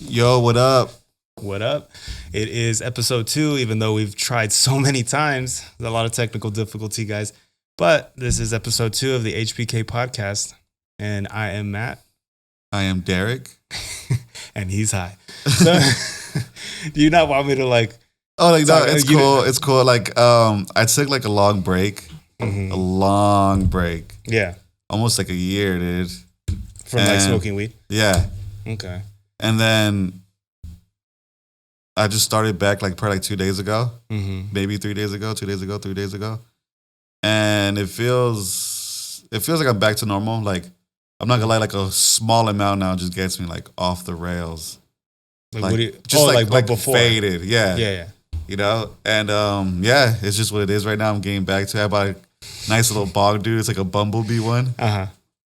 Yo, what up? What up? It is episode 2, even though we've tried so many times. There's a lot of technical difficulty, guys. But this is episode 2 of the HBK podcast. And I am Matt. I am Derek. And he's high. So, do you not want me to Oh, like no, talk- it's you- cool. It's cool. I took like a long break, Mhm. a long break, Yeah. almost like a year, dude. From And- smoking weed? Yeah, Okay. and then I just started back probably 2 days ago, Mm-hmm. maybe 3 days ago, 3 days ago, and it feels like I'm back to normal. Like I'm not gonna lie, like a small amount now just gets me like off the rails. What do you, Just like before. faded, Yeah, yeah. you know? And yeah, it's just what it is right now. I'm getting back to it. I bought a nice little bong, dude. It's like a bumblebee one. Uh-huh.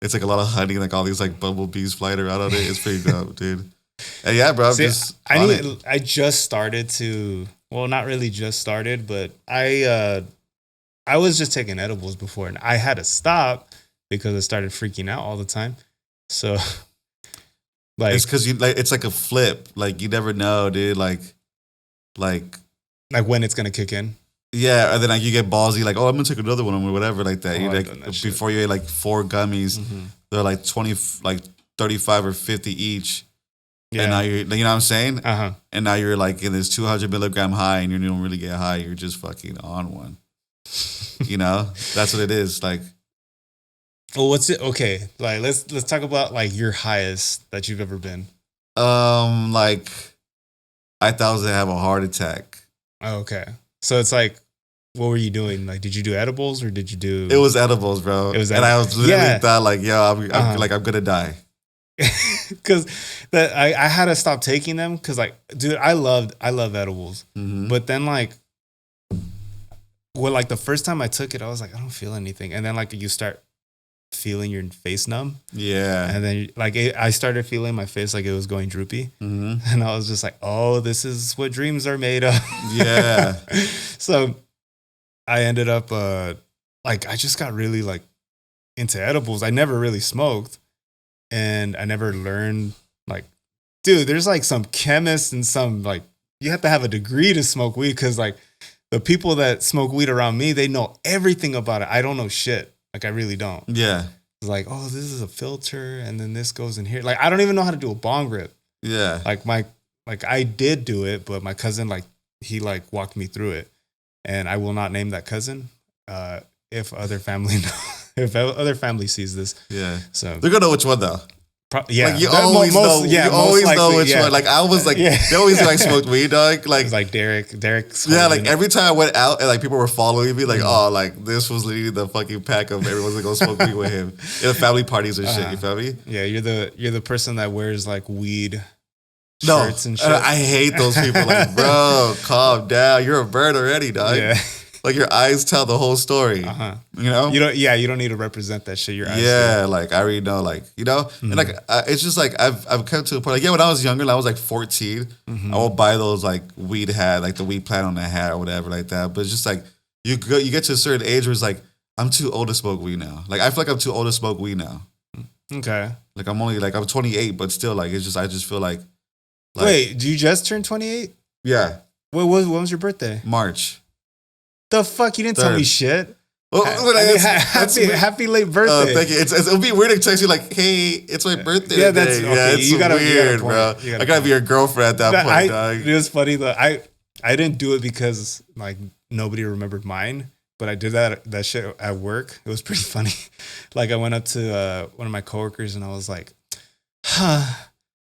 It's like a lot of honey, like all these like bumblebees flying around on it. It's pretty dope, dude. And yeah, bro, I'm See, just on it. I just started to, well, not really just started, but I was just taking edibles before, and I had to stop because I started freaking out all the time. So, It's because it's like a flip. Like you never know, dude. Like when it's gonna kick in. yeah, and then like you get ballsy, like, oh, I'm gonna take another one or whatever, like that. Oh, You I've like done that shit. before you ate like 4 gummies, they're like 20, like 35 or 50 each. Yeah. And now you're, you know what I'm saying? Uh-huh. And now you're like in this 200 milligram high, and you don't really get high. You're just fucking on one. You know, that's what it is. Like, Well, what's it? Okay, let's talk about your highest that you've ever been. like I thought I was gonna have a heart attack. Oh, okay, so it's like, what were you doing? Like, did you do edibles or did you do? It was edibles, bro. It was and I was literally Yeah. thought like, yo, I'm Uh-huh. I'm gonna die. Because that I had to stop taking them because dude, I love edibles. Mhm. But then the first time I took it, I was like, I don't feel anything. And then you start feeling your face numb. Yeah. And then I started feeling my face like it was going droopy. hmm And I was just like, oh, this is what dreams are made of. Yeah. So I ended up I just got really into edibles. I never really smoked. And I never learned dude, there's some chemists and some you have to have a degree to smoke weed because the people that smoke weed around me, they know everything about it. I don't know shit. I really don't. Yeah. It's oh, this is a filter and then this goes in here. I don't even know how to do a bong rip. Yeah. I did do it, but my cousin he walked me through it. And I will not name that cousin if other family if other family sees this. Yeah. So They're gonna know which one though. yeah, Like you That always most- know. yeah, you most always know likely, which yeah. one. Like I was like, Yeah. they always smoked weed, dog. Like It's Derek's yeah, holding it. every time I went out and people were following me, this was literally the fucking pack of everyone's gonna go smoke weed with him in family parties and shit. You feel me? Yeah, you're the person that wears weed No, shirts and shit. I hate those people. Like, bro, calm down. You're a bird already, dog. Yeah. Like your eyes tell the whole story. Uh-huh. You know? You don't need to represent that shit. Your eyes Yeah, I already know, and it's just I've come to a point. When I was younger, I was 14. I would buy those weed hat, the weed plant on the hat or whatever like that. But it's just you get to a certain age where it's I'm too old to smoke weed now. I feel like I'm too old to smoke weed now. Okay. I'm only I'm 28, but still it's just I just feel like Wait, do you just turn 28? yeah, When was your birthday? March. The fuck, you didn't tell me Third. shit. Well, Happy late birthday. thank you. It'll be weird to text you hey, it's my birthday. Yeah, today. that's okay. Yeah, it's You gotta weird, point. bro. You gotta I gotta be your girlfriend at that point, dog. It was funny though. I didn't do it because nobody remembered mine, but I did that shit at work. It was pretty funny. I went up to one of my coworkers and I was like, huh.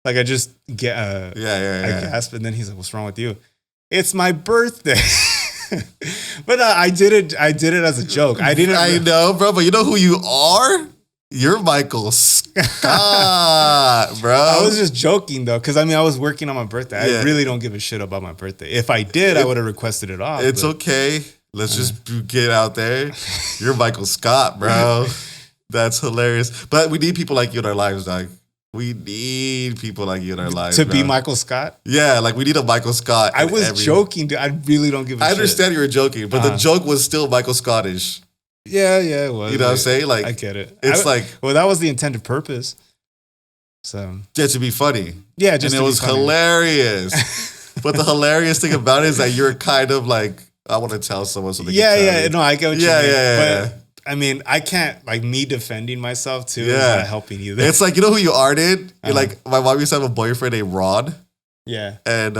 I just get I gasped, and then he's like, "What's wrong with you?" It's my birthday. But I did it as a joke. I know, bro, but you know who you are? You're Michael Scott, bro. I was just joking though, because I was working on my birthday. Yeah. I really don't give a shit about my birthday. If I did, I would have requested it off. It's okay. Let's just get out there. You're Michael Scott, bro. That's hilarious. But we need people like you in our lives, dog. We need people like you in our lives to be bro. Michael Scott. Yeah, we need a Michael Scott. I was joking, dude. I really don't give a shit. I understand you were joking, but the joke was still Michael Scottish. Yeah, it was. You know what I'm saying? I get it. It's well, that was the intended purpose. So Just to be funny. yeah, just and to it be was funny. hilarious. But the hilarious thing about it is that you're kind of like, I want to tell someone so they Yeah, can tell yeah, me. no, I get what Yeah, you mean. yeah, yeah, But I mean, I can't like me defending myself too is Yeah. not helping either. It's like, you know who you are, dude? You're Uh-huh. like, my mom used to have a boyfriend named Ron. Yeah. And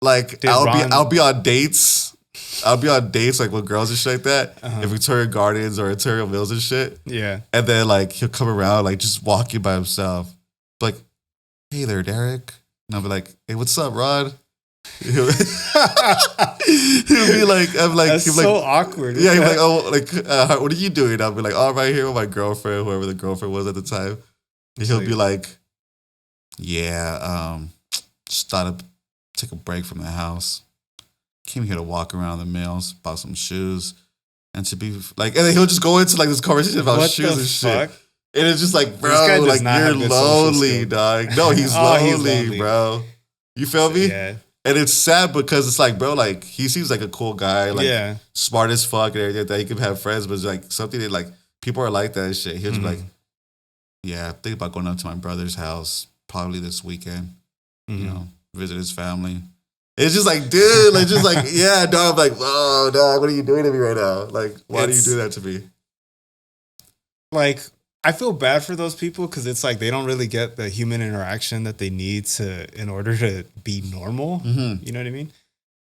like Did I'll Ron- be on dates. I'll be on dates like with girls and shit like that. Uh-huh. In Victoria Gardens or Ontario Mills and shit. Yeah. And then like he'll come around like just walking by himself. Like, hey there, Derek. And I'll be like, hey, what's up, Ron? He'll be like, I'm like, That's he'll so like, awkward. yeah, he'll be like, oh, like, what are you doing? I'll be like, oh, I'm right here with my girlfriend, whoever the girlfriend was at the time. And he'll be like, yeah, just thought I'd take a break from the house. Came here to walk around the mills, bought some shoes, and to be like, and then he'll just go into like this conversation about What shoes the and fuck? shit. And it's just like, This bro, guy does like not you're have good social lonely, skills. dog. No, he's Oh, he's lonely, lonely. bro. You feel me? Yeah. And it's sad because it's like, bro, like he seems like a cool guy, like Yeah. smart as fuck and everything that he could have friends, but it's like something that like people are like that and shit. He'll just be like, yeah, I think about going up to my brother's house probably this weekend. You know, visit his family. It's just like, dude, like just like, yeah, dog. I'm like, oh, dog, what are you doing to me right now? Like, why do you do that to me? Like, I feel bad for those people because it's like they don't really get the human interaction that they need in order to be normal. Mm-hmm. You know what I mean?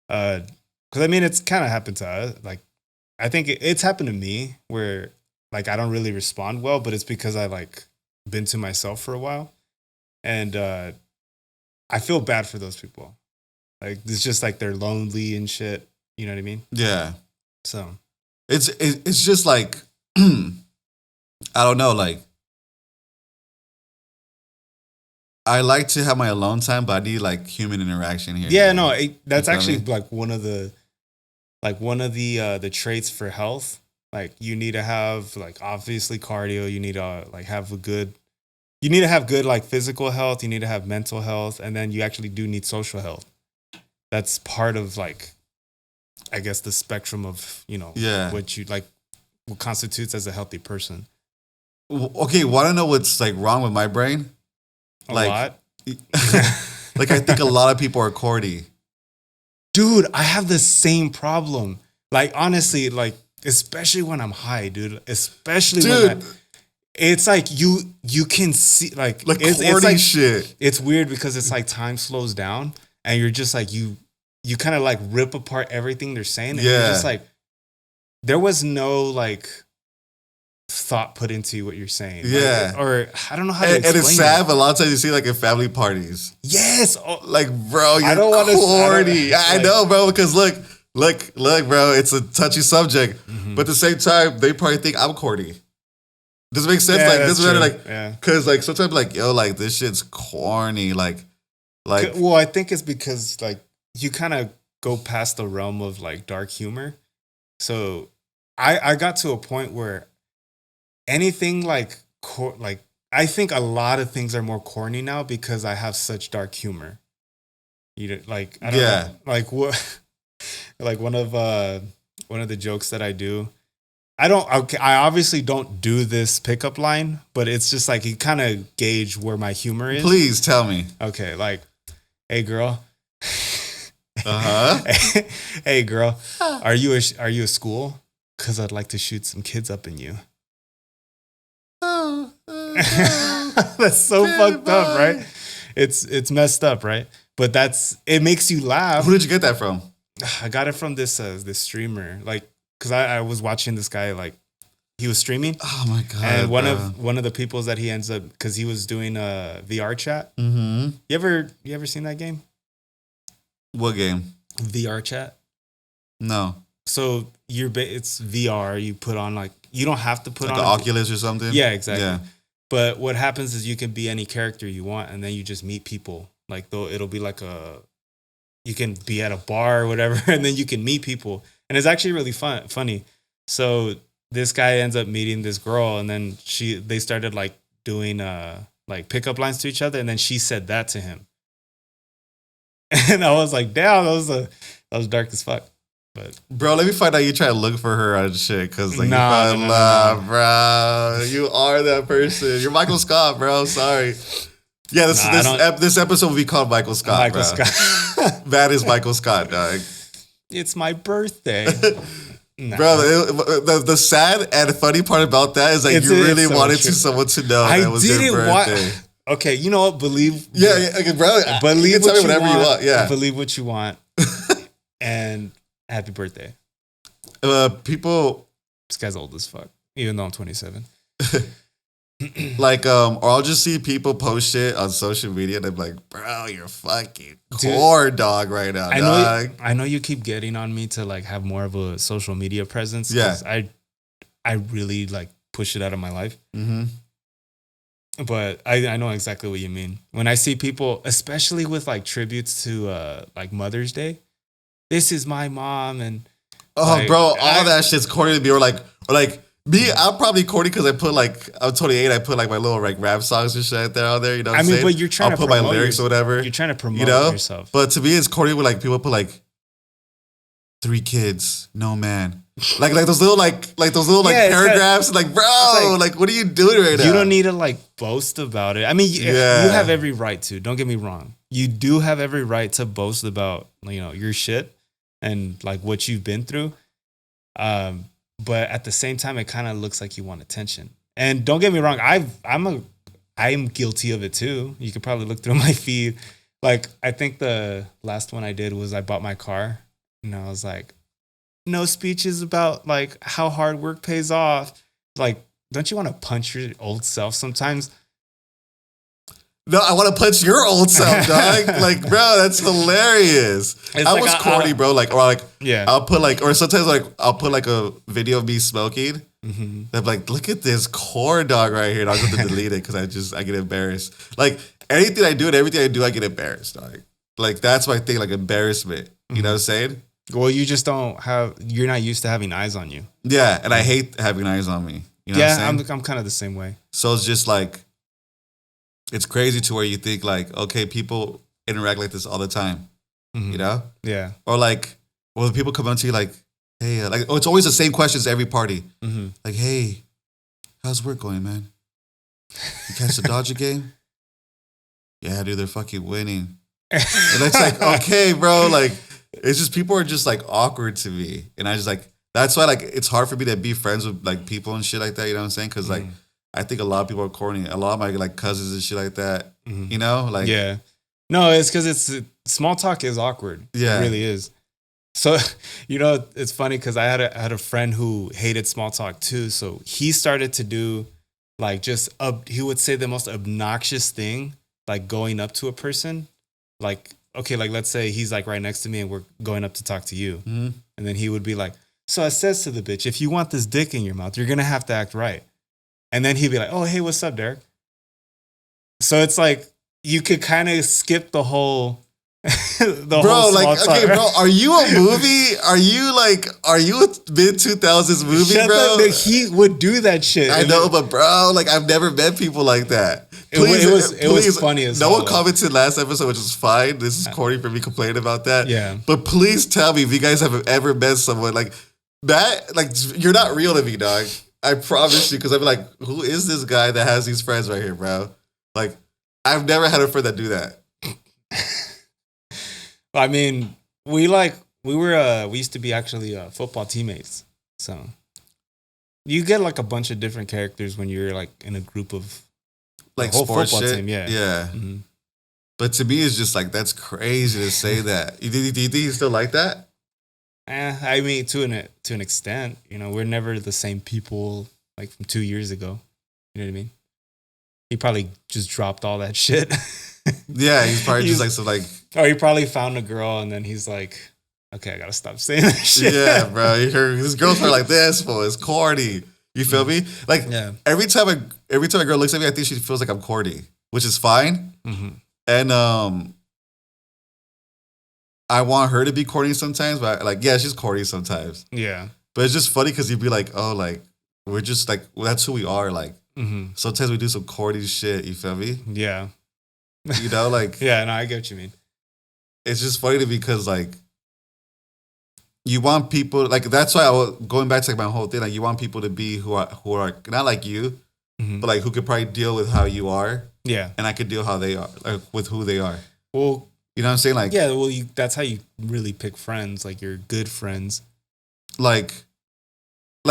Because I mean, it's kind of happened to us. Like, I think it's happened to me where like I don't really respond well, but it's because I like been to myself for a while, and I feel bad for those people. Like, it's just like they're lonely and shit. You know what I mean? Yeah. So It's just like, I don't know, like, I like to have my alone time, but I need like human interaction here. yeah, no, that's You feel actually me? like one of the traits for health. Like, you need to have like obviously cardio. You need to like have you need to have good like physical health. You need to have mental health, and then you actually do need social health. That's part of like, I guess, the spectrum of Yeah. what you like, what constitutes as a healthy person. Okay, want to know what's like wrong with my brain? A Like- lot. Like, I think a lot of people are corny. Dude, I have the same problem. Like, honestly, like, especially when I'm high, dude. Especially Dude. it's like you can see like Like it's corny like shit. it's weird because it's like time slows down and you're just like you kind of like rip apart everything they're saying and you're Yeah. just like there was no like thought put into what you're saying. Like, Yeah. or I don't know how to And explain it's sad, it. but a lot of times you see like in family parties. Yes. Oh, Like, bro, you're don't wanna- corny. I I don't- know, bro, because look, bro, it's a touchy subject. mhm. But at the same time, they probably think I'm corny. Does it make sense? Yeah, Like, that's doesn't matter, true. like, yeah. because like sometimes like, yo, like this shit's corny. Like, Well, I think it's because like you kind of go past the realm of like dark humor. So I got to a point where anything like like I think a lot of things are more corny now because I have such dark humor. You know, like I don't Yeah. know, like what like one of the jokes that I do. I obviously don't do this pickup line, but it's just like you kind of gauge where my humor is. please tell me. Okay, like, hey girl. Uh-huh. Hey girl, are you a school? Cause I'd like to shoot some kids up in you. That's so fucked up, right? It's messed up, right? But it makes you laugh. Who did you get that from? I got it from this streamer, like, cause I was watching this guy, like, he was streaming, Oh my god. and bro. one of the peoples that he ends up, cause he was doing a VR chat. Mm-hmm. You ever seen that game? What game? VR chat. No. So it's VR. You put on like you don't have to put Like on an Oculus or something? Yeah, exactly. Yeah. But what happens is you can be any character you want, and then you just meet people. Like it'll be like you can be at a bar or whatever, and then you can meet people, and it's actually really funny. So this guy ends up meeting this girl, and then they started like doing like pickup lines to each other, and then she said that to him, and I was like, damn, that was dark as fuck. But bro, let me find out you try to look for her on shit because like you No, fell no, in no, love, bro. You are that person. You're Michael Scott, bro. Sorry. Yeah, this episode will be called Michael Scott, Michael bro. Scott. That is Michael Scott, dog. It's my birthday. Nah. Bro, the sad and funny part about that is like you really so wanted true. someone to know that was your birthday. Okay, you know what? Believe. Yeah, okay, bro. Believe you can what tell me whatever you want. Yeah. Believe what you want. And happy birthday. People. This guy's old as fuck, even though I'm 27. Like, or I'll just see people post shit on social media and I'm like, bro, you're fucking core dog right now, dog. I know you keep getting on me to like have more of a social media presence. Yeah. I really like push it out of my life. Mm-hmm. But I know exactly what you mean. When I see people, especially with like tributes to like Mother's Day, this is my mom and like, bro, all that shit's corny to me. Or like me, I'm probably corny because I put like I'm 28. I put like my little like rap songs and shit there out there. You know, what I'm saying? But you're trying I'll to put my lyrics or whatever. You're trying to promote yourself. But to me, it's corny when like people put like 3 kids, no man. Like those little paragraphs. Like, bro, like what are you doing right now? You don't need to like boast about it. I mean, you have every right to. Don't get me wrong. You do have every right to boast about your shit and like what you've been through. But at the same time, it kind of looks like you want attention. And don't get me wrong, I am guilty of it too. You could probably look through my feed. Like I think the last one I did was I bought my car, and I was like, no speeches about like how hard work pays off. Like, don't you want to punch your old self sometimes? No, I want to punch your old self, dog. Like, bro, that's hilarious. I was corny, bro. Like, yeah. I'll put like, or sometimes like, I'll put like a video of me smoking. Mm-hmm. I'm like, look at this corn dog right here. And I'll have to delete it because I get embarrassed. Like, anything I do and everything I do, I get embarrassed, dog. Like, that's my thing, like embarrassment. You know what I'm saying? Well, you just you're not used to having eyes on you. Yeah, and I hate having eyes on me. You know what I'm saying? I'm kind of the same way. So it's just like, it's crazy to where you think like, okay, people interact like this all the time, you know? Yeah. Or like, well, people come up to you like, hey, it's always the same questions every party. Mm-hmm. Like, hey, how's work going, man? You catch the Dodger game? Yeah, dude, they're fucking winning. And it's like, okay, bro, like, it's just, people are just like awkward to me. And I just like, that's why like, it's hard for me to be friends with like people and shit like that, you know what I'm saying? Because like, I think a lot of people are corny. A lot of my like cousins and shit like that, you know, like yeah, no, it's because small talk is awkward. Yeah, it really is. So it's funny because I had a friend who hated small talk too. So he started to do like he would say the most obnoxious thing, like going up to a person, like okay, like let's say he's like right next to me and we're going up to talk to you, and then he would be like, so I says to the bitch, if you want this dick in your mouth, you're gonna have to act right. And then he'd be like, oh, hey, what's up, Derek? So it's like, you could kind of skip the whole, whole like, talk, okay, bro, are you a movie? Are you a mid-2000s movie, bro? He would do that shit. I know, but bro, like, I've never met people like that. Please, it was funny as hell. No one commented last episode, which was fine. This is corny for me complaining about that. Yeah. But please tell me if you guys have ever met someone like that. Like, you're not real to me, dog. I promise you, because I'm like, who is this guy that has these friends right here, bro? Like, I've never had a friend that do that. I mean, we used to be actually football teammates. So you get like a bunch of different characters when you're like in a group of like whole sports football shit. team. Yeah. Yeah. Mm-hmm. But to me, it's just like, that's crazy to say that. Do you think he's still like that? I mean, to an extent, we're never the same people like from 2 years ago. You know what I mean? He probably just dropped all that shit. Yeah, he's probably just like, so like. Or he probably found a girl and then he's like, okay, I gotta stop saying that shit. Yeah, bro. His girls are like this, fool. It's corny. You feel me? Like, every time a girl looks at me, I think she feels like I'm corny, which is fine. Mm-hmm. And I want her to be corny sometimes, but like, yeah, she's corny sometimes. Yeah. But it's just funny because you'd be like, oh, like, we're just like, well, that's who we are. Like, sometimes we do some corny shit. You feel me? Yeah. Like. Yeah, no, I get what you mean. It's just funny to me because, like, you want people like that's why I was going back to like my whole thing. Like you want people to be who are not like you, but like who could probably deal with how you are, Yeah. and I could deal how they are, like with who they are. Well, You know what I'm saying? Like yeah. Well, that's how you really pick friends. Like your good friends. like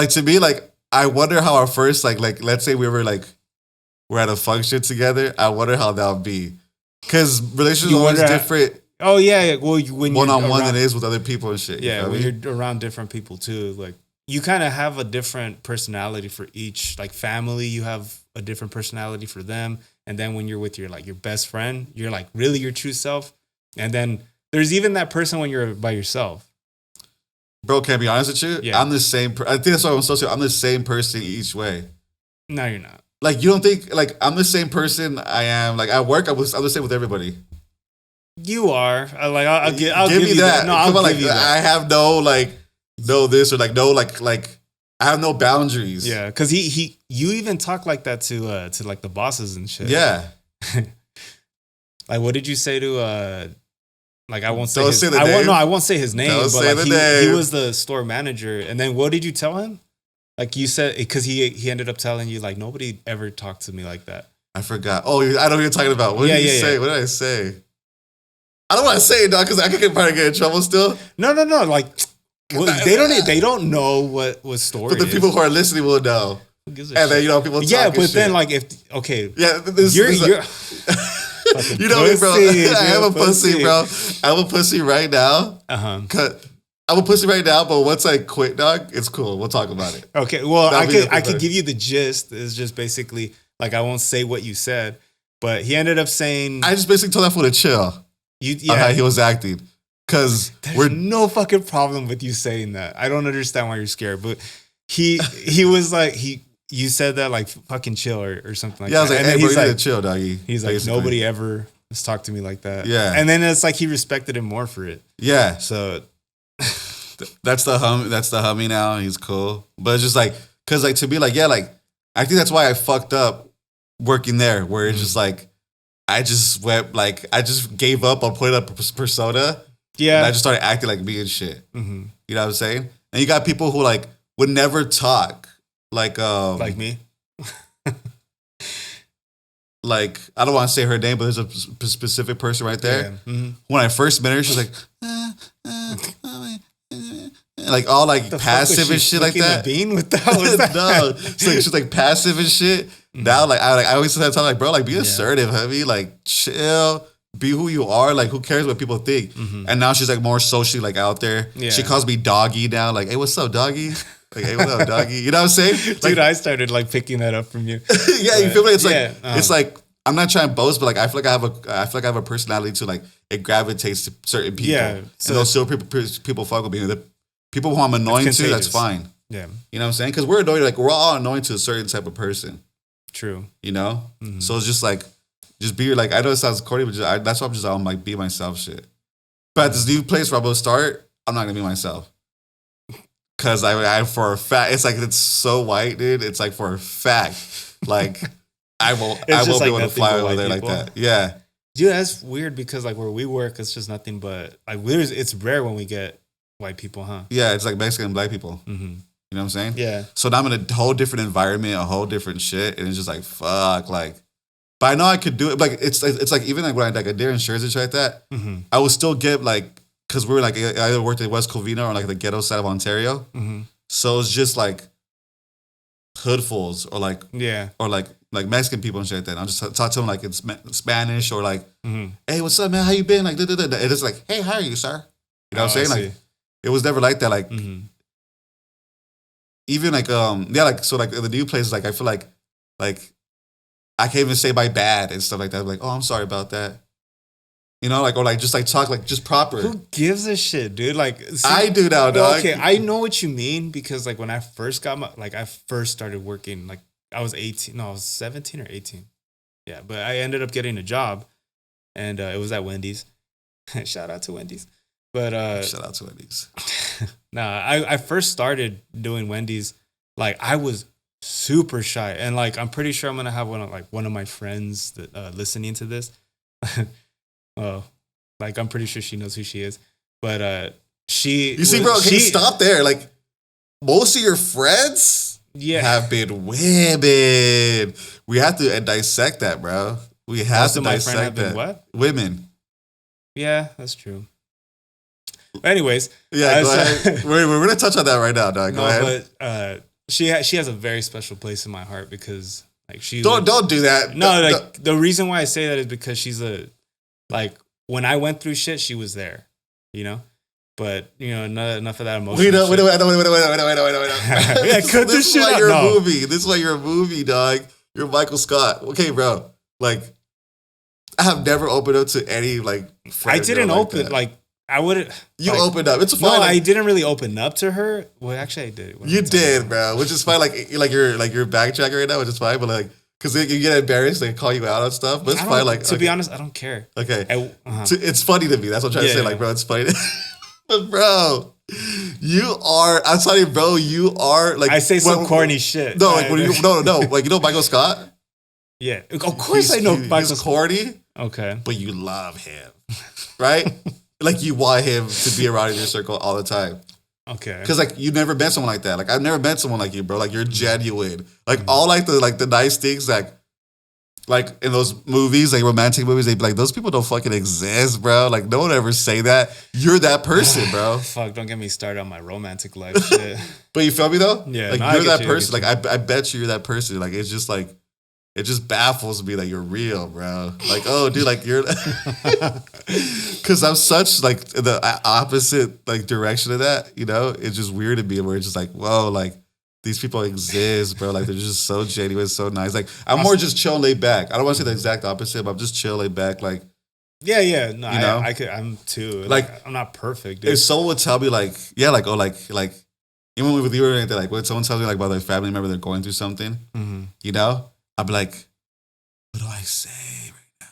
to me, like I wonder how our first like let's say we're at a function together. I wonder how that would be, because relationships are always different. Oh yeah. Well, when One on you're one around, it is with other people and shit. yeah, You know when what I mean? you're around different people too, like you kind of have a different personality for each. Like family, you have a different personality for them, and then when you're with your best friend, you're like really your true self. And then there's even that person when you're by yourself. Bro, can I be honest with you? Yeah. I'm the same. I think that's why I'm social. I'm the same person each way. No, you're not. Like you don't think like I'm the same person I am. Like at work, I'm the same with everybody. You are. I'll give Give me you that. No, I'll Come on, give like you that. I have no like no this or like no like I have no boundaries. Yeah, because you even talk like that to like the bosses and shit. Yeah. Like, what did you say to like I won't say Don't his, say the I won't name. no I won't say his name, Don't but say like the he name. was the store manager, and then what did you tell him? Like you said, because he ended up telling you like nobody ever talked to me like that. I forgot. Oh, I know what you're talking about. What did you say? Yeah. What did I say? I don't want to say it, dog, because I could probably get in trouble still. No. Like well, they don't know what store. But the it people is. who are listening will know. Who gives a And then shit? people Yeah, talking but then shit. like if okay, Yeah, you're you know me, bro. pussy, I am a pussy, pussy. bro. I'm a pussy right now. I'm a pussy right now, but once I quit, dog, it's cool. We'll talk about it. Okay, well, That'll be I better. could give you the gist. It's just basically like I won't say what you said, but he ended up saying I just basically told that fool to chill on how he was acting. Because There's no fucking problem with you saying that. I don't understand why you're scared, but he was like you said that like fucking chill or something like that. I was like, And hey, then bro, he's you need like, to chill, doggy. he's like, nobody ever has talked to me like that. Yeah. And then it's like he respected him more for it. Yeah. So That's the homie now. He's cool. But it's just like, because like to be like, yeah, like, I think that's why I fucked up working there, where it's just like, I just went, like, I just gave up on putting up a persona. yeah. And I just started acting like me and shit. Mm-hmm. You know what I'm saying? And you got people who like would never talk. Like me. Like, I don't want to say her name, but there's a specific person right there. Yeah. Mm-hmm. When I first met her, she was like, like all like passive and shit like that. Bean with that? What's that? No, she's like passive and shit. Mm-hmm. Now, like I always say that time, like, bro, like be assertive, homie. Like chill, be who you are. Like who cares what people think? Mm-hmm. And now she's like more socially like out there. Yeah. She calls me doggy now. Like, hey, what's up, doggy? Like, hey, what's up, doggy? You know what I'm saying? Like, Dude, I started like picking that up from you. yeah, you feel me? It's like Yeah, it's like I'm not trying to boast, but like I feel like I have a personality to like it gravitates to certain people. Yeah, So and those people fuck with me. The people who I'm annoying to, that's contagious. fine. Yeah, You know what I'm saying? Because we're annoying, like we're all annoying to a certain type of person. true. You know? Mhm. So it's just like just be like, I know it sounds corny, but that's why I'm just on like be myself shit. But at this new place where I'm gonna start, I'm not gonna be myself. Cause I for a fact, it's like it's so white, dude. It's like for a fact, like I won't It's just be like able to nothing fly but over white there people. like that. Yeah, Dude, that's weird because like where we work, it's just nothing but like it's rare when we get white people, huh? yeah. It's like Mexican and black people. Mm-hmm. You know what I'm saying? Yeah. So now I'm in a whole different environment, a whole different shit, and it's just like fuck, like. But I know I could do it. Like it's like even like when I did insurance and shit like that, Mm-hmm. I would still get like because we were like I either worked in West Covina or like the ghetto side of Ontario. Mm-hmm. So it's just like hoodfuls or like Yeah. Mexican people and shit like that. And I'll just talk to them like in Spanish or like, Mm-hmm. hey, what's up, man? How you been? Like, da, da, da, da. And it's like, hey, how are you, sir? You know what I'm saying? Like, it was never like that. Like, mm-hmm. even like, yeah, like, so like the new places, like, I feel like I can't even say my bad and stuff like that. I'm like, oh, I'm sorry about that. You know, like, or like, just like talk like just proper. Who gives a shit, dude? Like, see, I do now, dog. okay, I know what you mean because like when I first I first started working, like I was 18, no, I was 17 or 18. Yeah, but I ended up getting a job and it was at Wendy's. Shout out to Wendy's. But Shout out to Wendy's. nah, I first started doing Wendy's, like I was super shy. And like I'm pretty sure I'm gonna have one of my friends that listening to this. Well, like I'm pretty sure she knows who she is. But You see, bro, okay, stop there. Like, most of your friends have been women. We have to dissect that, bro. We have to dissect that. What? Women. Yeah, that's true. Anyways. Yeah, go ahead. We're going to touch on that right now, dog. Go ahead. But she has a very special place in my heart because, like, she... Don't do that. No, the reason why I say that is because she's when I went through shit, she was there, you know? But, you know, enough of that emotion. Wait. Yeah, cut this shit out. You're a movie. This is why you're a movie, dog. You're Michael Scott. Okay, bro. Like, I have never opened up to any, like, I didn't open, like, I would. You opened up. It's fine. No, I didn't really open up to her. Well, actually, I did. You did, bro. Which is fine. Like you're backtracking right now, which is fine. But like, because you get embarrassed, they call you out on stuff. But it's fine. Like, to be honest, I don't care. Okay, it's funny to me. That's what I'm trying to say. Like, bro, it's funny. But bro, you are. I'm telling you, bro. You are like. I say some corny shit. No, like no. Like, you know Michael Scott. Yeah, of course I know Michael. He's corny. Okay, but you love him, right? Like, you want him to be around in your circle all the time. Okay. Because, like, you never met someone like that. Like, I've never met someone like you, bro. Like, you're genuine. Like, all, like, the nice things, like, in those movies, like, romantic movies, they'd be like, those people don't fucking exist, bro. Like, no one ever say that. You're that person, bro. Fuck, don't get me started on my romantic life shit. But you feel me, though? Yeah. Like, you're that person. Like, I bet you're that person. Like, it's just, like, it just baffles me that you're real, bro. Like, oh, dude, like, you're... Because I'm such, like, the opposite, like, direction of that, you know? It's just weird to me where it's just like, whoa, like, these people exist, bro. Like, they're just so genuine, so nice. Like, I'm more just chill, laid back. I don't want to say the exact opposite, but I'm just chill, laid back, like... Yeah. No, you know? I'm too. Like, I'm not perfect, dude. If someone would tell me, like, yeah, like, oh, like... Even with you or anything, like, when someone tells me, like, about their family member, they're going through something, you know? I'd be like, what do I say right now?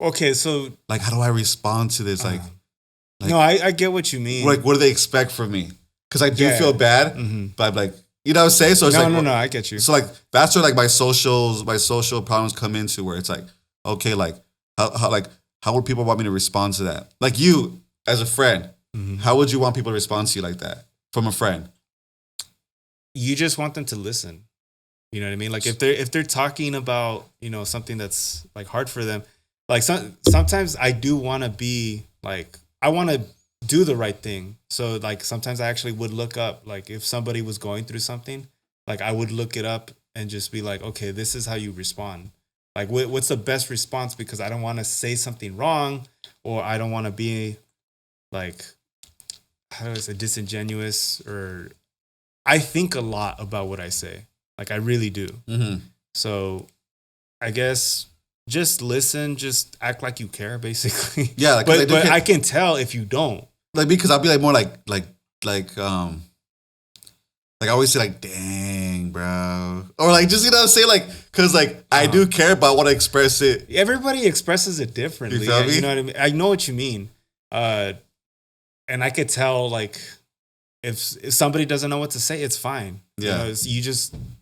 Okay, so... Like, how do I respond to this? Like no, I get what you mean. Like, what do they expect from me? Because I do feel bad, but I'm like, you know what I'm saying? So it's no, I get you. So, like, that's where, like, my social problems come into, where it's like, okay, like, how would people want me to respond to that? Like, you, as a friend, how would you want people to respond to you like that from a friend? You just want them to listen. You know what I mean? Like, if they're talking about, you know, something that's, like, hard for them, like, sometimes I do want to be, like, I want to do the right thing. So, like, sometimes I actually would look up, like, if somebody was going through something, like, I would look it up and just be like, okay, this is how you respond. Like, what's the best response? Because I don't want to say something wrong, or I don't want to be, like, how do I say, disingenuous, or I think a lot about what I say. Like, I really do. So I guess just listen, just act like you care, basically. Yeah. Like, but I can tell if you don't. Like, because I'll be like more like I always say, like, dang, bro. Or, like, just, you know what I'm saying? Like, because, like, I do care, but I want to express it. Everybody expresses it differently. You feel me? You know what I mean? I know what you mean. And I could tell, like, if somebody doesn't know what to say, it's fine. Yeah. You know,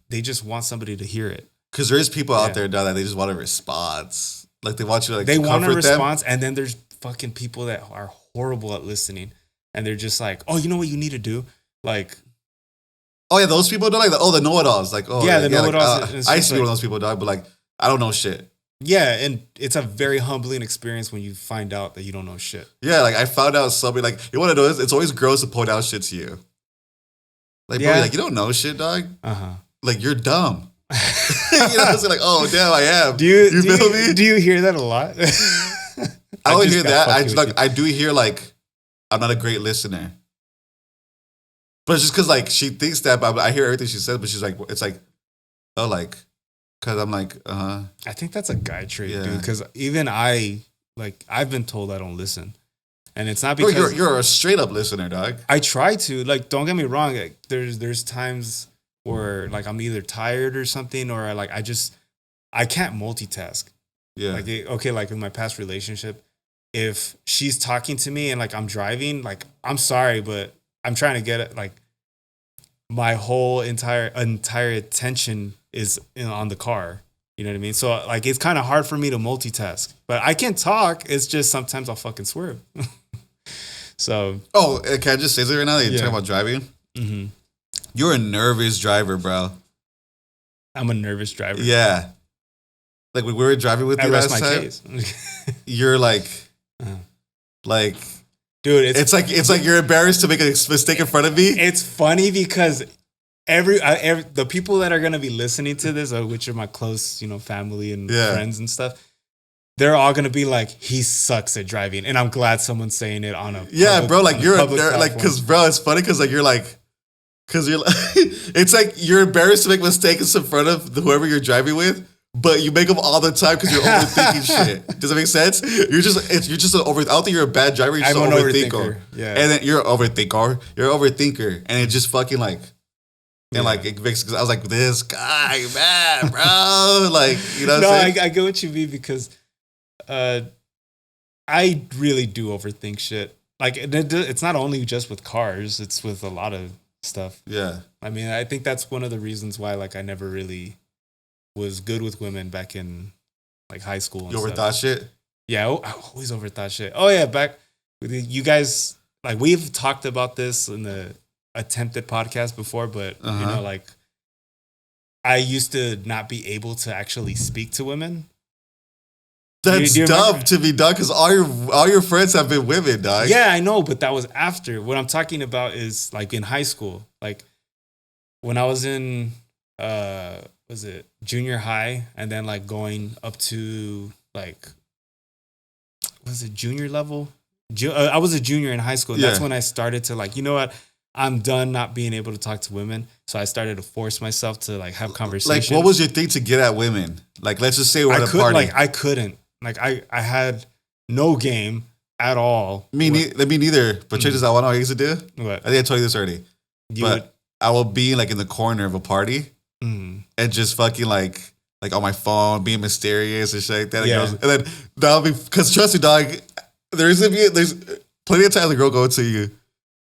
they just want somebody to hear it. Because there is people out there now that they just want a response. Like, they want you to, like, they want a response, them. And then there's fucking people that are horrible at listening. And they're just like, oh, you know what you need to do? Like... Oh, yeah, those people don't like that. Oh, the know-it-alls. Like, oh, yeah, the know-it-alls. Like, I used to be one of those people, dog, but, like, I don't know shit. Yeah, and it's a very humbling experience when you find out that you don't know shit. Yeah, like, I found out somebody, like, you want to know this? It's always gross to point out shit to you. Like, bro, like, you don't know shit, dog. Like, you're dumb. You know what I'm saying? Like, oh, damn, I am. You feel me? Do you hear that a lot? I don't hear that. I do hear, like, I'm not a great listener. But it's just because, like, she thinks that, but I hear everything she says, but she's like, it's like, oh, like, because I'm like, I think that's a guy trait, dude. Because even I've been told I don't listen. And it's not because... Bro, you're a straight up listener, dog. I try to. Like, don't get me wrong. Like, there's times where, like, I'm either tired or something, or, like, I can't multitask. Yeah. Like, okay, like, in my past relationship, if she's talking to me and, like, I'm driving, like, I'm sorry, but I'm trying to get it, like, my whole entire attention is on the car. You know what I mean? So, like, it's kind of hard for me to multitask. But I can talk. It's just sometimes I'll fucking swerve. So, can I just say something right now that you're talking about driving? mm-hmm. You're a nervous driver, bro. I'm a nervous driver. Yeah. Like when we were driving with you last time, case. you're like, dude, it's like you're embarrassed to make a mistake in front of me. It's funny because every the people that are gonna be listening to this, which are my close, family and friends and stuff, they're all gonna be like, he sucks at driving, and I'm glad someone's saying it on a bro. Like you're because bro, it's funny because like you're like. Because you're like, it's like you're embarrassed to make mistakes in front of whoever you're driving with, but you make them all the time because you're overthinking shit. Does that make sense? You're just an I don't think you're a bad driver. You're just an overthinker. Yeah. And then you're an overthinker. You're an overthinker, and it just fucking like, and like it makes. Cause I was like, this guy, man, bro, like No, I get what you mean because, I really do overthink shit. Like it's not only just with cars; it's with a lot of stuff. Yeah. I mean, I think that's one of the reasons why like I never really was good with women back in like high school. And you overthought shit? Yeah, I always overthought shit. Oh yeah, back with you guys, like we've talked about this in the attempted podcast before, but like I used to not be able to actually speak to women. That's dumb to be done because all your friends have been women, dog. Yeah, I know, but that was after. What I'm talking about is like in high school, like when I was in was it junior high, and then like going up to like was it junior level? I was a junior in high school. Yeah. That's when I started to like, you know what? I'm done not being able to talk to women. So I started to force myself to like have conversations. Like, what was your thing to get at women? Like, let's just say we're at a party. Like, I couldn't. Like, I had no game at all. Me neither. But check this out. What I used to do? What? I think I told you this already. I will be like in the corner of a party and just fucking like on my phone, being mysterious and shit like that. Yeah. And then that'll be, because trust me, dog, there's plenty of times a girl go to you.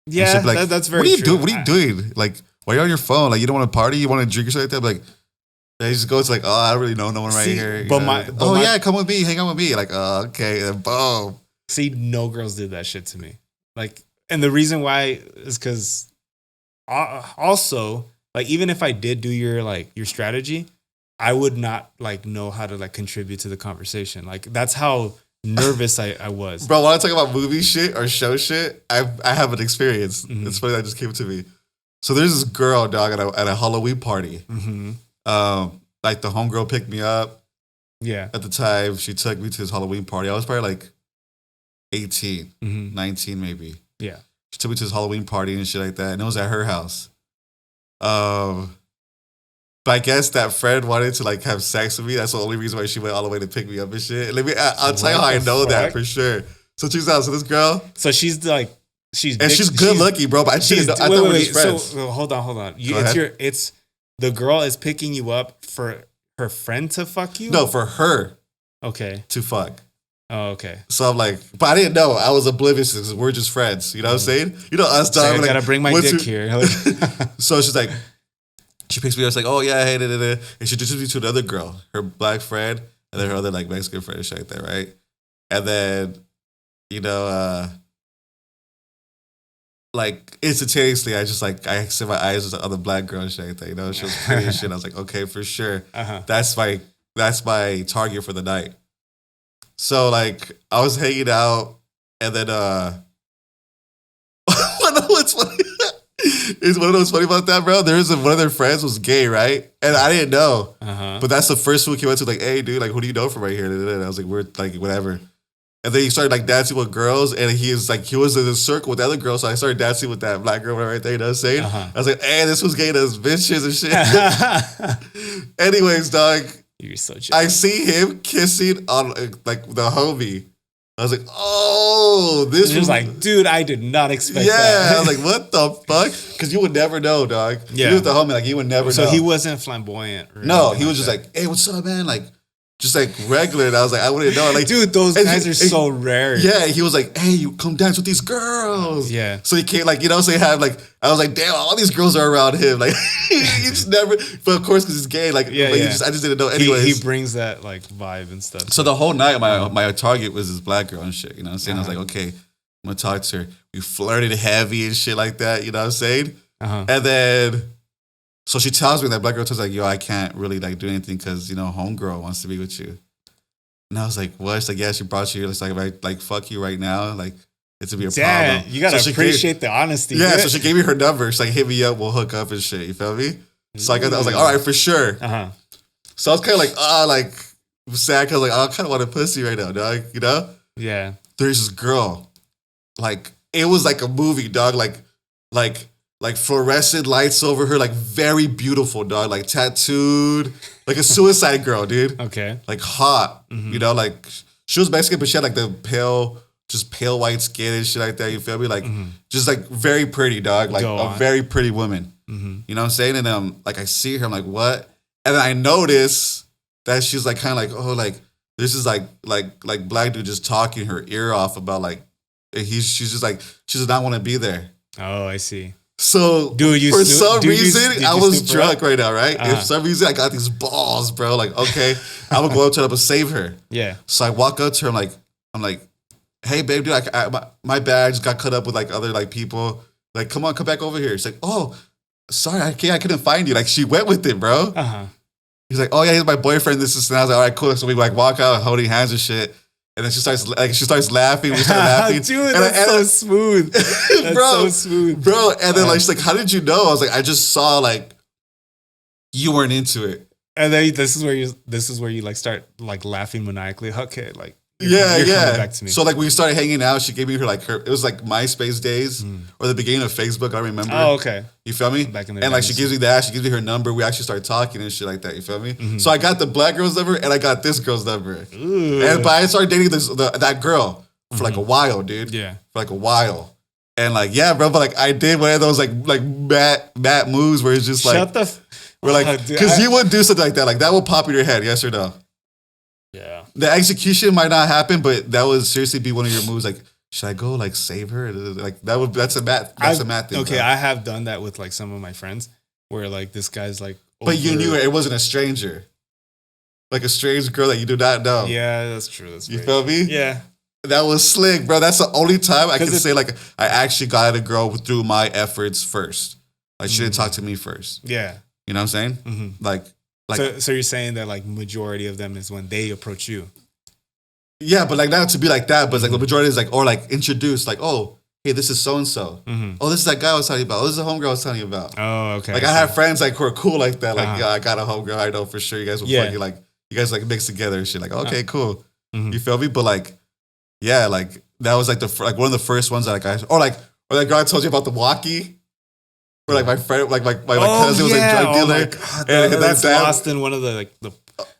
Yeah, like, that's very true. What are you doing? Like, why are you on your phone? Like, you don't want to party? You want to drink or something like that? Like, they just go to like, oh, I don't really know no one right here. Yeah, come with me, hang out with me. Like, oh, okay, and boom. See, no girls did that shit to me. Like, and the reason why is because also, like, even if I did do your strategy, I would not like know how to like contribute to the conversation. Like, that's how nervous I was. Bro, when I talk about movie shit or show shit, I have an experience. It's funny that just came to me. So there's this girl, dog, at a Halloween party. Like the homegirl picked me up. Yeah. At the time, she took me to this Halloween party. I was probably like 18, 19 maybe. Yeah. She took me to this Halloween party and shit like that. And it was at her house. But I guess that friend wanted to like have sex with me. That's the only reason why she went all the way to pick me up and shit. I'll tell you how I know that for sure. So check this out. So this girl. So she's she's good looking, bro. But I thought we were just friends. So hold on. It's the girl is picking you up for her friend to fuck you? No, for her. Okay. To fuck. Oh, okay. So I'm like, but I didn't know. I was oblivious because we're just friends. You know what I'm saying? You know us, dog. I gotta bring my dick here. So she's like, she picks me up. She's like, oh yeah, hey, and she introduces me to another girl, her black friend, and then her other like Mexican friend and shit like that, right? And then, like instantaneously, I set my eyes on the black girl and shit like that. She was pretty and shit. I was like, okay, for sure. That's my target for the night. So like I was hanging out, and then what's funny is one of those funny about that, bro. One of their friends was gay, right? And I didn't know, but that's the first one he went to. Like, hey, dude, like, who do you know from right here? And I was like, we're like whatever. And then he started like dancing with girls, and he was in a circle with the other girls. So I started dancing with that black girl right there. You know what I'm saying? I was like, hey, this was gay to us bitches and shit. Anyways, dog. You're so jealous. I see him kissing on like the homie. I was like, oh, this was like, dude, I did not expect that. Yeah, I was like, what the fuck? Because you would never know, dog. Yeah. You with the homie, like, you would never know. So he wasn't flamboyant. No, he was just like, hey, what's up, man? Like, just like regular. And I was like, I wouldn't know. Like, dude, those guys are so rare. Yeah, he was like, hey, you come dance with these girls. Yeah. So he came, like, so he had like, I was like, damn, all these girls are around him. Like, he just never, but of course, because he's gay. Like, I just didn't know. Anyways, he brings that like vibe and stuff. So the whole night, my target was this black girl and shit. You know what I'm saying? I was like, okay, I'm gonna talk to her. We flirted heavy and shit like that. You know what I'm saying? Uh-huh. And then, so she tells me that black girl tells like, yo, I can't really like do anything because homegirl wants to be with you. And I was like, what? She's like, yeah, she brought you here. It's like fuck you right now. Like, it's gonna be a problem. You gotta appreciate the honesty. Yeah, so she gave me her number. She's like, hit me up, we'll hook up and shit. You feel me? So I was like, all right, for sure. Uh-huh. So I was kind of like, sad because like, I kind of want a pussy right now, dog. You know? Yeah. There's this girl, like, it was like a movie, dog. Like fluorescent lights over her, like very beautiful, dog. Like tattooed, like a suicide girl, dude. Okay. Like hot, you know, like she was Mexican, but she had like the pale white skin and shit like that. You feel me? Like just like very pretty, dog. Like a very pretty woman. You know what I'm saying? And like I see her, I'm like, what? And then I notice that she's like kind of like, oh, like this is like black dude just talking her ear off about like she's just like she does not want to be there. Oh, I see. So dude, for some reason I was drunk right now, right? Uh-huh. For some reason I got these balls, bro. Like, okay, I'm gonna go up to her and save her. Yeah. So I walk up to her, I'm like, hey babe, dude, my bag just got cut up with like other like people. Like, come back over here. She's like, oh, sorry, I couldn't find you. Like, she went with it, bro. Uh-huh. He's like, oh yeah, he's my boyfriend. This and I was like, all right, cool. So we like walk out holding hands and shit. And then she starts laughing. We start laughing. Dude, that's so smooth. That's bro, so smooth. Bro, and then like she's like, how did you know? I was like, I just saw like you weren't into it. And then this is where you like start like laughing maniacally. Okay, like you're coming back to me. So like we started hanging out. She gave me her it was like MySpace days or the beginning of Facebook. I remember. Oh, okay. You feel me? Back in the and like she gives me that. She gives me her number. We actually started talking and shit like that. You feel me? So I got the black girl's number and I got this girl's number. But I started dating that girl for like a while, dude. Yeah. For like a while. And like, yeah, bro, but like I did one of those like Matt moves where it's just like, shut the. We're like, because you would do something like that. Like that will pop in your head, yes or no? Yeah. The execution might not happen, but that would seriously be one of your moves. Like, should I go like save her? Like that's a Matt thing. Okay, bro. I have done that with like some of my friends where like this guy's like. But you knew it wasn't a stranger. Like a strange girl that you do not know. Yeah, that's true. You feel me? Yeah. That was slick, bro. That's the only time I can say like I actually got a girl through my efforts first. Like she didn't talk to me first. Yeah. You know what I'm saying? Mm-hmm. Like so you're saying that like majority of them is when they approach you. Yeah, but like not to be like that, but it's like the majority is like, or like introduce, like, oh, hey, this is so and so. Oh, this is that guy I was telling you about. Oh, this is the homegirl I was telling you about. Oh, okay. Like I have friends like who are cool like that. Like, yeah, I got a homegirl. I know for sure. You guys will fucking like you guys like mix together and shit. Like, okay, cool. You feel me? But like, yeah, like that was like one of the first ones that like or that girl I told you about the walkie. Or like my friend, like my cousin was a drug dealer. Oh my God, that's lost in one of the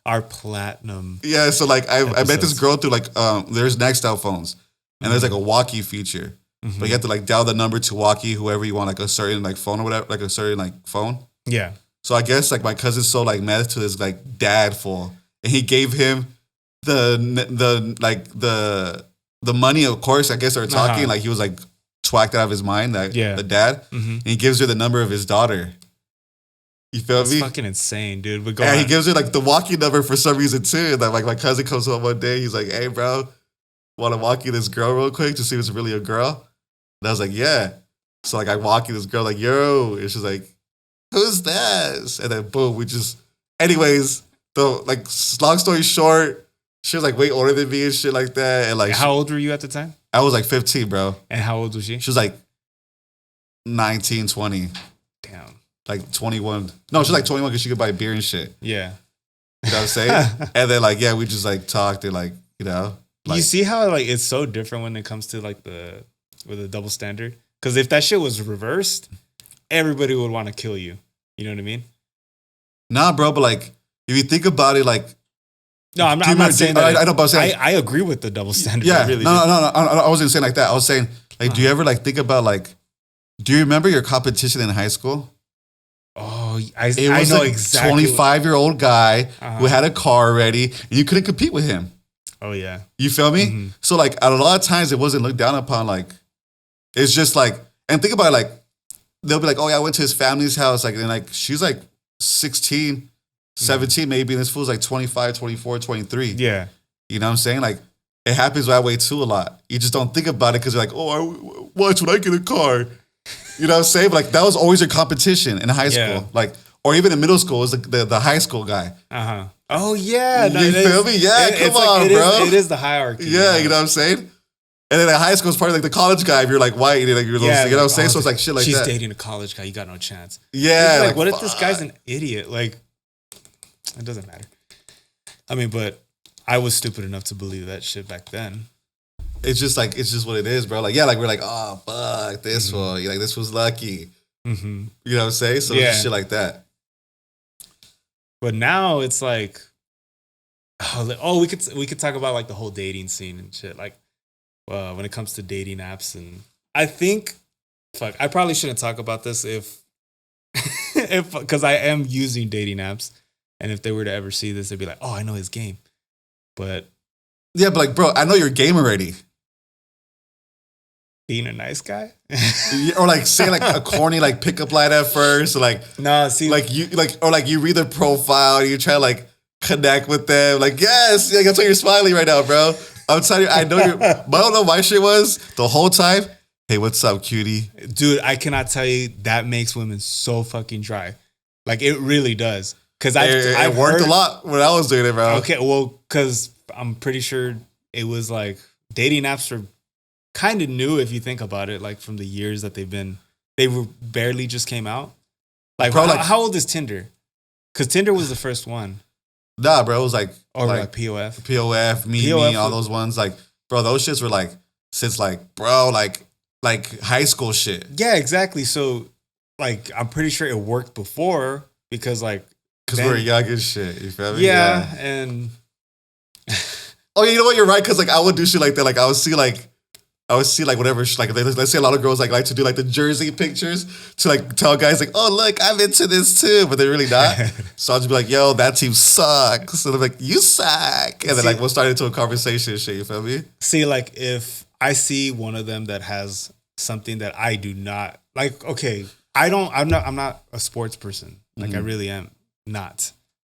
our platinum. Yeah, so like I met this girl through like there's Nextel phones and there's like a walkie feature, but you have to like dial the number to walkie whoever you want, like a certain like phone or whatever, like a certain like phone. Yeah. So I guess like my cousin's so like mad to this like dad fool, and he gave him the money. Of course, I guess they were talking like he was like twacked out of his mind, the dad, and he gives her the number of his daughter. You feel me? It's fucking insane, dude. But he gives her like the walkie number for some reason too. And then like my cousin comes home one day, he's like, "Hey, bro, want to walkie this girl real quick to see if it's really a girl?" And I was like, "Yeah." So like I walkie this girl like, "Yo," and she's like, "Who's this?" And then boom, we just. Anyways, like long story short, she was like way older than me and shit like that. And like, how old were you at the time? I was like 15, bro. And how old was she? She was like 19, 20. Damn. Like 21. No, she's like 21 because she could buy beer and shit. Yeah. You know what I'm saying? And then like, yeah, we just like talked and like, you know. Like, you see how like it's so different when it comes to like with a double standard? Because if that shit was reversed, everybody would want to kill you. You know what I mean? Nah, bro, but like, if you think about it, like, no, I'm not saying that. I know, but I'm saying, I agree with the double standard. Yeah, I really no, I wasn't saying like that. I was saying, like, do you ever like think about like, do you remember your competition in high school? Oh, I was know like exactly. 25-year-old guy who had a car already, and you couldn't compete with him. Oh yeah, you feel me? So like, a lot of times it wasn't looked down upon. Like, it's just like, and think about it, like, they'll be like, oh yeah, I went to his family's house, like, and like she's like 16. 17 maybe, and this fool's like 25, 24, 23. Yeah. You know what I'm saying? Like, it happens that way too a lot. You just don't think about it because you're like, oh, watch when I get a car. You know what I'm saying? But like that was always your competition in high school. Like, or even in middle school, it was the high school guy. Oh yeah, you feel me? Yeah, come on, bro. It is the hierarchy. Yeah, you know what I'm saying. And then at high school, it's probably like the college guy. If you're like white, you're like, you know what I'm saying. So it's like shit like she's that. She's dating a college guy. You got no chance. Yeah. Like what if this guy's an idiot? Like, it doesn't matter. I mean, but I was stupid enough to believe that shit back then. It's just what it is, bro. Like, yeah, like we're like, oh fuck, this one. Like this was lucky. You know what I'm saying? So it's just shit like that. But now it's like, we could talk about like the whole dating scene and shit. Like, when it comes to dating apps, and I think, I probably shouldn't talk about this if because I am using dating apps, and if they were to ever see this, they'd be like, oh, I know his game. But yeah, but like, bro, I know your game already. Being a nice guy, or like saying like a corny like pickup line at first, or like like you read their profile, you try to like connect with them, like yes, like that's why you're smiling right now, bro. I'm telling you, I know you're. But I don't know my shit was the whole time. Hey, what's up, cutie? Dude, I cannot tell you that makes women so fucking dry. Like it really does. Because I worked a lot when I was doing it, bro. Okay, well, because I'm pretty sure it was like dating apps are kind of new if you think about it, like from the years that they were barely just came out. Like, bro, how old is Tinder? Because Tinder was the first one. Nah, bro, it was like POF, me, all those ones. Like, bro, those shits were like since like, bro, like high school shit. Yeah, exactly. So, like, I'm pretty sure it worked before because we're young as shit. You feel me? Yeah, and oh, you know what? You're right. Because like I would do shit like that. Like I would see whatever, like let's say a lot of girls like to do like the jersey pictures to like tell guys like, oh look, I'm into this too, but they're really not. So I'll just be like, yo, that team sucks. So they're like, you suck, and then like we'll start into a conversation and shit. You feel me? See, like if I see one of them that has something that I do not like, okay, I'm not a sports person. Like I really am not.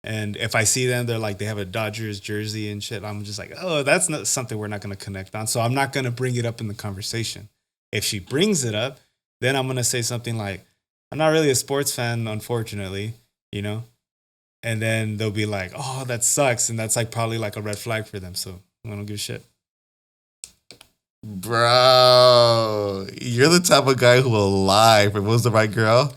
And if I see them, they're like, they have a Dodgers jersey and shit. I'm just like, oh, that's not something we're not going to connect on. So I'm not going to bring it up in the conversation. If she brings it up, then I'm going to say something like, I'm not really a sports fan, unfortunately, you know? And then they'll be like, oh, that sucks. And that's like probably like a red flag for them. So I don't give a shit. Bro, you're the type of guy who will lie if it was the right girl.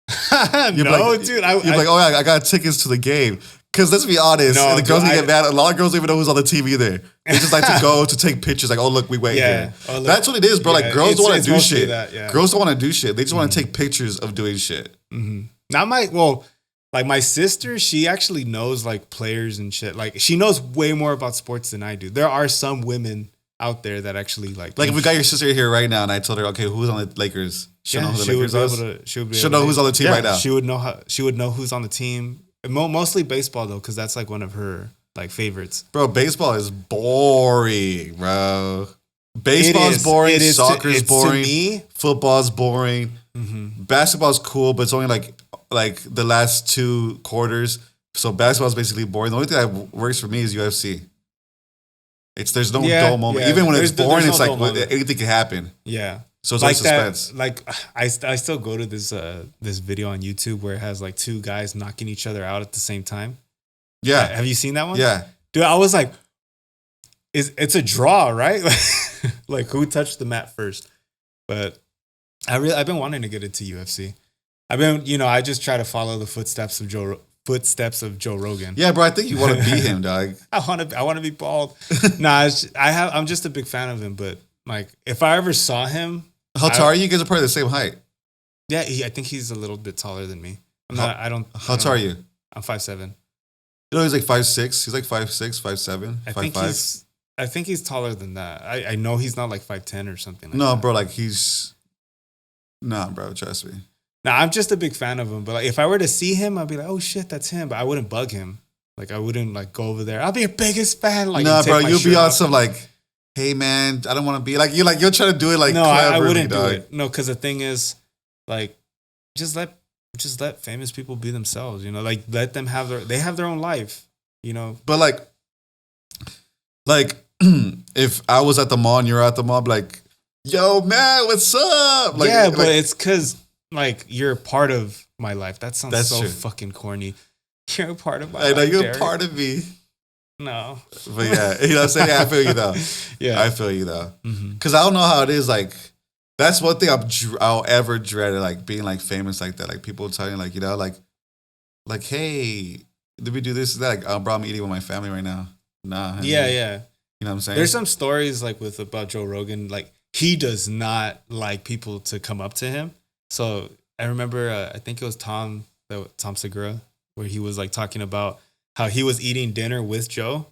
Dude. You're like, oh yeah, I got tickets to the game. Because let's be honest, the girls get mad. A lot of girls don't even know who's on the TV there. They just like to go to take pictures. Like, oh look, we wait here. Oh, That's what it is, bro. Yeah, like girls don't want to do shit. Girls don't want to do shit. They just want to take pictures of doing shit. Not my sister, she actually knows like players and shit. Like she knows way more about sports than I do. There are some women out there that actually like if we got your sister here right now and I told her, okay, who's on the Lakers? She'll know who the Lakers are. She'll know who's on the team right now. She would know who's on the team. Mostly baseball though, because that's like one of her like favorites. Bro, baseball is boring, bro. Baseball's boring. Soccer's boring. To me, football's boring. Basketball's cool, but it's only like the last 2 quarters. So basketball's basically boring. The only thing that works for me is UFC. There's no dull moment. Yeah. Even when it's boring, it's like anything can happen. Yeah. So it's like suspense. I still go to this video on YouTube where it has like 2 guys knocking each other out at the same time. Yeah. Have you seen that one? Yeah. Dude, I was like, it's a draw, right? Like who touched the mat first? But I've been wanting to get into UFC. I just try to follow the footsteps of Joe Rogan. Yeah, bro, I think you want to be him, dog. I want to be bald. Nah, I'm just a big fan of him, but like if I ever saw him, how tall are you? You guys are probably the same height. Yeah, I think he's a little bit taller than me. How tall are you? I'm 5'7". You know, he's like 5'6". He's like 5'6", 5'7", 5'5". I think he's taller than that. I know he's not like 5'10" or something like that. No, bro, like nah, bro, trust me. Now, I'm just a big fan of him, but like if I were to see him, I'd be like, oh shit, that's him. But I wouldn't bug him. Like I wouldn't like go over there. I'll be your biggest fan. Like nah, bro, you'll be on some like, hey man, I don't want to be like you're trying to do it like no, I wouldn't do it. No, because the thing is, like, just let famous people be themselves. You know, like let them have their own life. You know, but like if I was at the mall and you're at the mall, I'd be like, yo, man, what's up? Like, yeah, but it's because like you're a part of my life. That sounds That's so true. fucking corny. You're a part of my I know life. you're Derek. a part of me. No. But yeah, you know what I'm saying? Yeah, I feel you though. Yeah. I feel you though. Because I don't know how it is. Like, that's one thing I'll ever dread, like being like famous like that. Like people telling you, like, you know, like, hey, did we do this and that? Like, bro, I'm eating with my family right now. Nah. honey. Yeah. You know what I'm saying? There's some stories like about Joe Rogan. Like he does not like people to come up to him. So I remember, I think it was Tom Segura, where he was like talking about how he was eating dinner with Joe,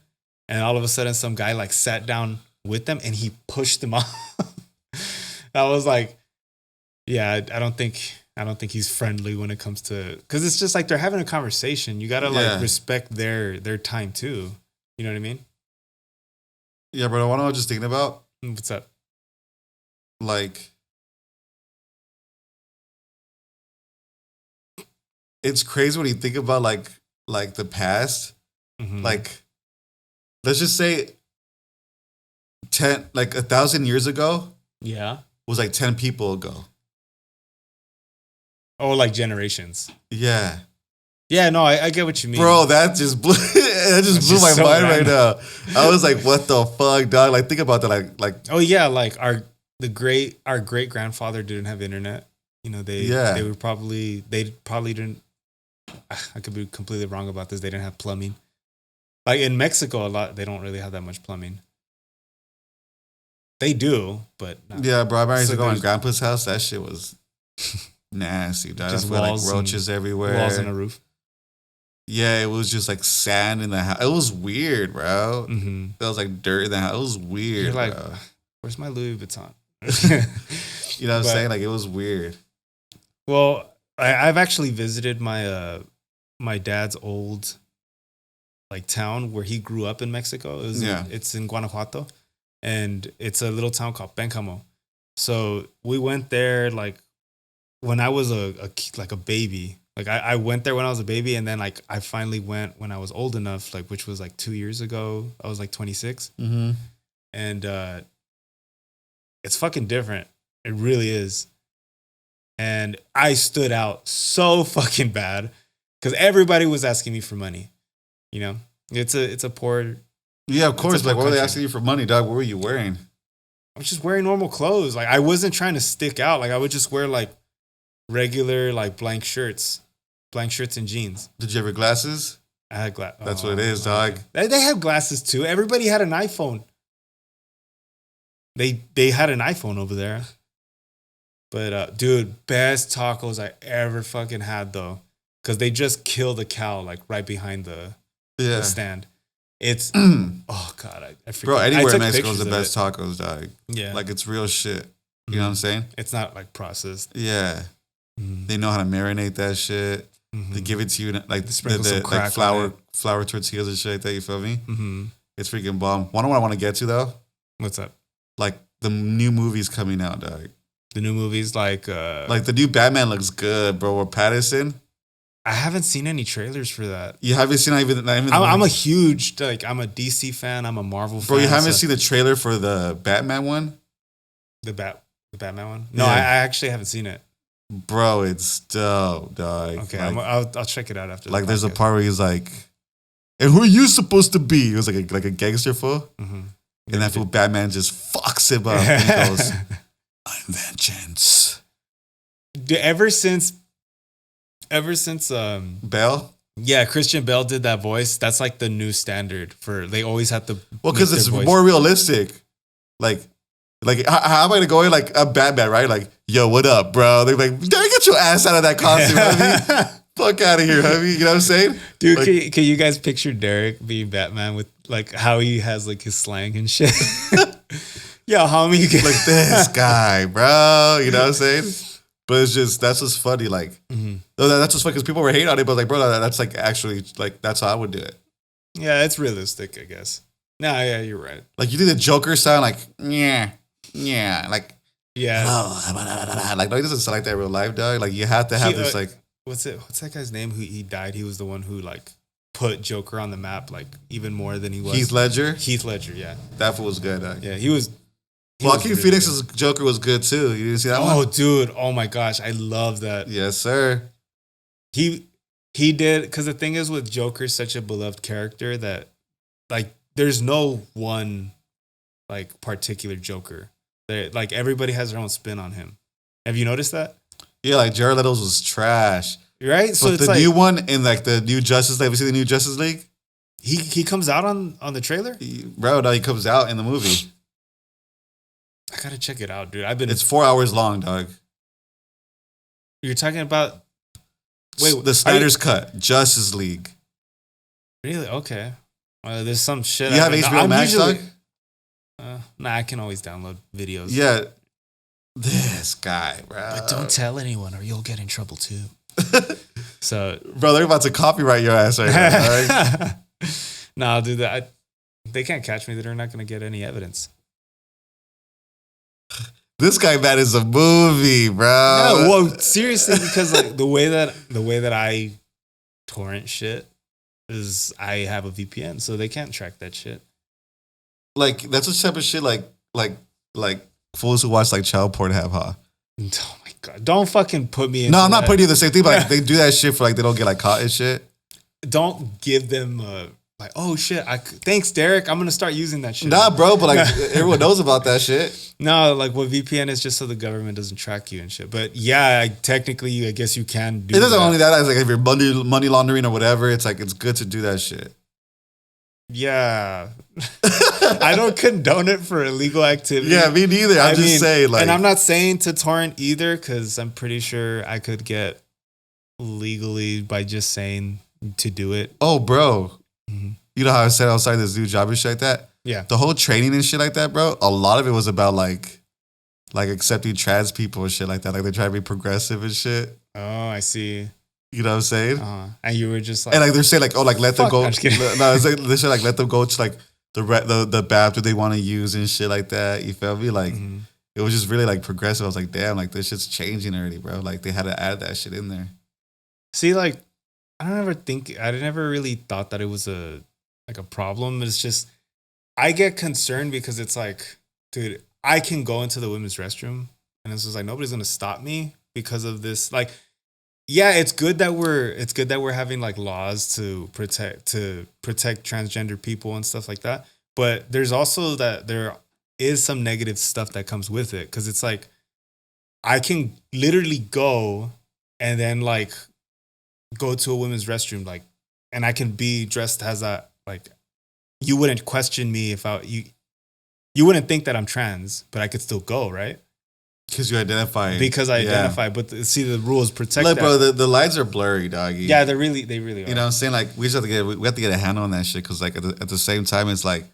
and all of a sudden some guy like sat down with them and he pushed him off. I was like, yeah, I don't think he's friendly when it comes to, because it's just like they're having a conversation. You gotta like respect their time too. You know what I mean? Yeah, bro. What I was just thinking about, What's up? like, it's crazy when you think about like the past. Like, let's just say 1,000 years ago. Yeah. Was like 10 people ago. Oh, like generations. Yeah. Yeah, no, I get what you mean. Bro, that just blew my so mind random. right now. I was like, what the fuck, dog? Like, think about that. Like oh yeah, like our great grandfather didn't have internet. You know, they probably didn't. I could be completely wrong about this. They didn't have plumbing. Like in Mexico, they don't really have that much plumbing. They do, but not. Yeah, bro. I used to go to my grandpa's house. That shit was nasty, dog. Just walls, like roaches everywhere. Walls and a roof. Yeah, it was just like sand in the house. It was weird, bro. It was like dirt in the house. It was weird. You're like, bro. Where's my Louis Vuitton? You know what I'm saying? Like, it was weird. Well, I've actually visited my my dad's old like town where he grew up in Mexico. It's in Guanajuato, and it's a little town called Pénjamo. So we went there like when I was a baby. Like I went there when I was a baby, and then like I finally went when I was old enough, like which was like 2 years ago. I was like 26, and it's fucking different. It really is. And I stood out so fucking bad because everybody was asking me for money. You know, it's a poor. Yeah, of course. Like, what were they asking you for money, dog? What were you wearing? I was just wearing normal clothes. Like, I wasn't trying to stick out. Like, I would just wear like regular like blank shirts and jeans. Did you have your glasses? I had glasses. That's what it is, dog. They have glasses too. Everybody had an iPhone. They had an iPhone over there. But dude, best tacos I ever fucking had though, because they just killed a cow like right behind the stand. It's oh god, I forget. Bro, anywhere in Mexico is the best tacos, dog. Yeah, like it's real shit. You know what I'm saying? It's not like processed. Yeah, they know how to marinate that shit. They give it to you like the like flour tortillas and shit like that. You feel me? It's freaking bomb. One what I want to get to though. What's up? Like the new movies coming out, dog. The new movies, like the new Batman looks good, bro. With Pattinson. I haven't seen any trailers for that. You haven't seen even I'm a huge I'm a DC fan. I'm a Marvel fan. Bro, you haven't seen the trailer for the Batman one? The Batman one? No, I actually haven't seen it. Bro, it's dope, dog. Okay, like, I'll check it out after. Like, there's a part where he's like, "And who are you supposed to be?" It was like a gangster fool, and that fool Batman just fucks him up. And he goes, "I'm vengeance." Ever since Bell. Yeah, Christian Bale did that voice. That's like the new standard for. They always have to. Well, because it's more realistic. Like how am I gonna go in like a Batman, right? Like, yo, what up, bro? They're like, get your ass out of that costume, homie. Fuck out of here, homie. You know what I'm saying? Dude, like, can you guys picture Derek being Batman with like how he has like his slang and shit? Yo, homie, like this guy, bro. You know what I'm saying? But it's just, that's what's funny. Like, that's what's funny because people were hating on it, but like, bro, that's like actually, like, that's how I would do it. Yeah, it's realistic, I guess. Nah, yeah, you're right. Like, you do the Joker sound like, yeah, like, yeah. Oh, like, no, he doesn't sound like that in real life, dog. Like, you have to have this, like, what's that guy's name? Who he died? He was the one who, like, put Joker on the map like even more than he was. Heath Ledger. Heath Ledger, yeah. That fool was good. Yeah, he was. Joaquin really Phoenix's Joker was good too. You didn't see that one? Oh, dude. Oh my gosh, I love that. Yes, sir. He did, because the thing is with Joker, such a beloved character that like there's no one like particular Joker. Like everybody has their own spin on him. Have you noticed that? Yeah, like Jared Leto's was trash. Right? So but it's the like, new one in like the new Justice League. Have you seen the new Justice League? he comes out on the trailer? Bro, no, he comes out in the movie. I gotta check it out, dude. It's 4 hours long, dog. You're talking about the Snyder's Cut, Justice League. Really? Okay. There's some shit. You have HBO Max, dog? Nah, I can always download videos. Yeah. This guy, bro. But don't tell anyone or you'll get in trouble too. So, bro, they're about to copyright your ass right now. Right? Nah, dude, they can't catch me. They're not going to get any evidence. This guy, man, is a movie, bro. No, well, seriously, because like the way that I torrent shit is I have a VPN, so they can't track that shit. Like that's what type of shit like fools who watch like child porn have, huh? Oh my god! Don't fucking put me in. No, I'm not putting you in the same thing, but like, they do that shit for like they don't get like caught and shit. Don't give them like, oh shit! Thanks, Derek. I'm gonna start using that shit. Nah, bro, but like everyone knows about that shit. No, like what VPN is just so the government doesn't track you and shit. But yeah, technically, I guess you can do. It doesn't only that. It's like if you're money laundering or whatever, it's like it's good to do that shit. Yeah, I don't condone it for illegal activity. Yeah, me neither. I'm just saying, like, and I'm not saying to torrent either, because I'm pretty sure I could get legally by just saying to do it. Oh, bro, you know how I said outside this new job and shit like that? Yeah, the whole training and shit like that, bro. A lot of it was about like accepting trans people and shit like that. Like they try to be progressive and shit. Oh, I see. You know what I'm saying? And you were just like, and like they're saying like, oh, like let them go. I'm just kidding. No, it's like they say like let them go to like the bathroom they want to use and shit like that. You feel me? Like it was just really like progressive. I was like, damn, like this shit's changing already, bro. Like they had to add that shit in there. See, like I never really thought that it was a problem. It's just I get concerned because it's like, dude, I can go into the women's restroom and it's just like nobody's gonna stop me because of this. Like, yeah, it's good that we're having like laws to protect transgender people and stuff like that. But there's also that there is some negative stuff that comes with it, because it's like I can literally go and then like go to a women's restroom, like, and I can be dressed as a, like, you wouldn't question me if you wouldn't think that I'm trans, but I could still go, right? Because you identify. Because I identify, but see, the rules protect look, that. bro, the lines are blurry, doggy. Yeah, they really are. You know what I'm saying? Like we have to get a handle on that shit, because like at the same time, it's like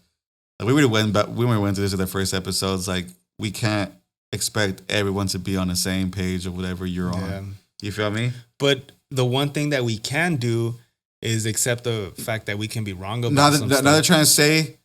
we went through this in the first episodes. Like we can't expect everyone to be on the same page or whatever you're on. You feel me? But the one thing that we can do is accept the fact that we can be wrong about some stuff. Now they're trying to say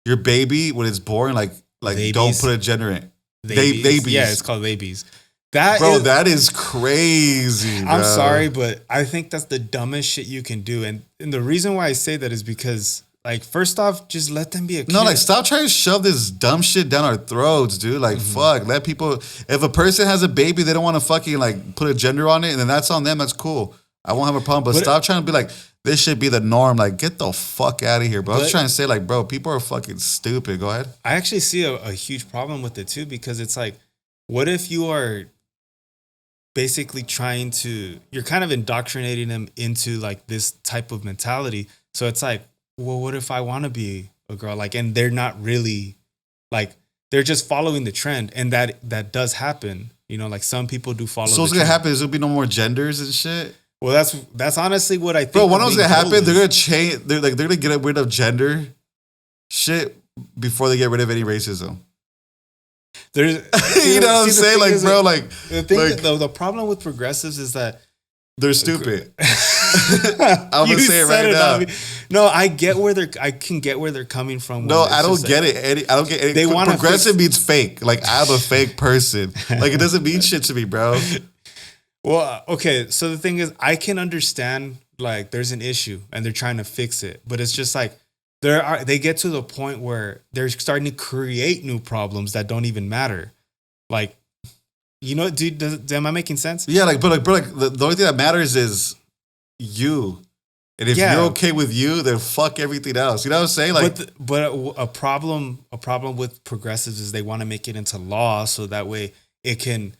your baby when it's born, like babies. Don't put a gender in it. Babies. Yeah, it's called babies. That is crazy. Bro. I'm sorry, but I think that's the dumbest shit you can do. And the reason why I say that is because, like, first off, just let them be a kid. No, like, stop trying to shove this dumb shit down our throats, dude. Like, fuck. Let people, if a person has a baby, they don't want to fucking, like, put a gender on it, and then that's on them. That's cool. I won't have a problem. But stop trying to be like, this should be the norm. Like, get the fuck out of here, bro. I was trying to say, like, bro, people are fucking stupid. Go ahead. I actually see a huge problem with it, too, because it's like, what if you are basically you're kind of indoctrinating them into, like, this type of mentality. So it's like, well, what if I want to be a girl? Like, and they're not really, like, they're just following the trend. And that does happen. You know, like, some people do follow the trend. So what's going to happen is there'll be no more genders and shit? Well, that's honestly what I think. Bro, what was gonna happen? They're gonna change. They're gonna get rid of gender shit before they get rid of any racism. There's, you know what I'm saying? Like, bro, like the thing. Like, the problem with progressives is that they're stupid. I'm gonna say it right now. No, I can get where they're coming from. No, I don't get it. I don't get it. They want progressive means fake. Like, I'm a fake person. Like, it doesn't mean shit to me, bro. Well, okay. So the thing is, I can understand like there's an issue and they're trying to fix it, but it's just like they get to the point where they're starting to create new problems that don't even matter. Like, you know, dude, am I making sense? Yeah, like, but the only thing that matters is you. And if you're okay with you, then fuck everything else. You know what I'm saying? Like, but a problem with progressives is they want to make it into law so that way they can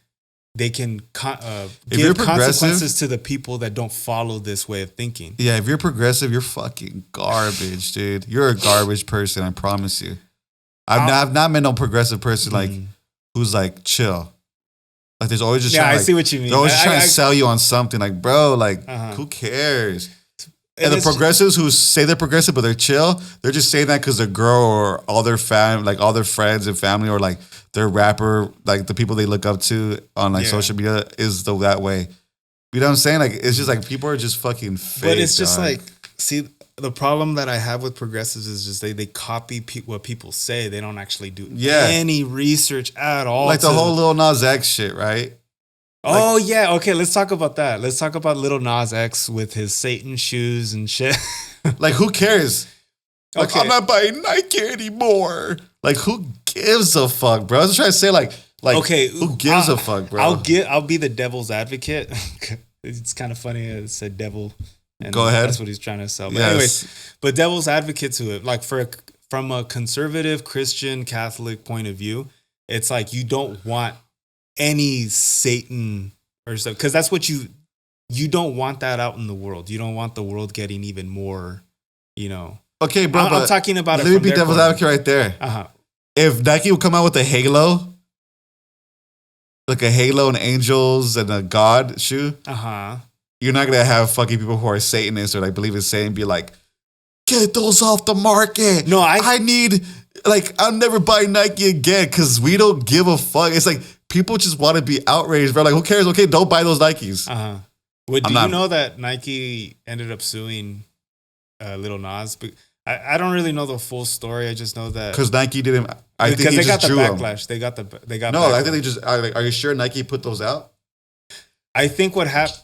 give consequences to the people that don't follow this way of thinking. Yeah, if you're progressive, you're fucking garbage, dude. You're a garbage person. I promise you. I've not met no progressive person like who's like chill. Like there's always just I see what you mean. They're always trying to sell you on something. Like, bro, like who cares? And the progressives who say they're progressive but they're chill, they're just saying that because their girl or all their like all their friends and family or like their rapper, like the people they look up to on like social media is that way. You know what I'm saying? Like it's just like people are just fucking fake. But it's just like, see, the problem that I have with progressives is just they copy what people say. They don't actually do any research at all. Like the whole Lil Nas X shit, right? Oh, yeah. Okay, let's talk about that. Let's talk about Lil Nas X with his Satan shoes and shit. Like, who cares? Like, I'm not buying Nike anymore. Like, who gives a fuck, bro? I was trying to say, like okay, who gives a fuck, bro? I'll be the devil's advocate. It's kind of funny. It said devil. And go ahead. That's what he's trying to sell. But anyways, but devil's advocate to it. Like, from a conservative Christian Catholic point of view, it's like you don't want any Satan or stuff, because that's what you don't want that out in the world. You don't want the world getting even more, you know. Okay, bro. I'm talking about let me be devil's advocate right there. If Nike would come out with a halo, like a halo and angels and a God shoe, you're not gonna have fucking people who are Satanists or like believe in Satan be like, get those off the market. No, I need, like, I'll never buy Nike again because we don't give a fuck. It's like people just want to be outraged, bro. Like, who cares? Okay, don't buy those Nikes. Well, do you know that Nike ended up suing Lil Nas? But I don't really know the full story. I just know that because Nike didn't. I think they got the backlash. They got no. Backlash. I think they just. Are you sure Nike put those out? I think what happened.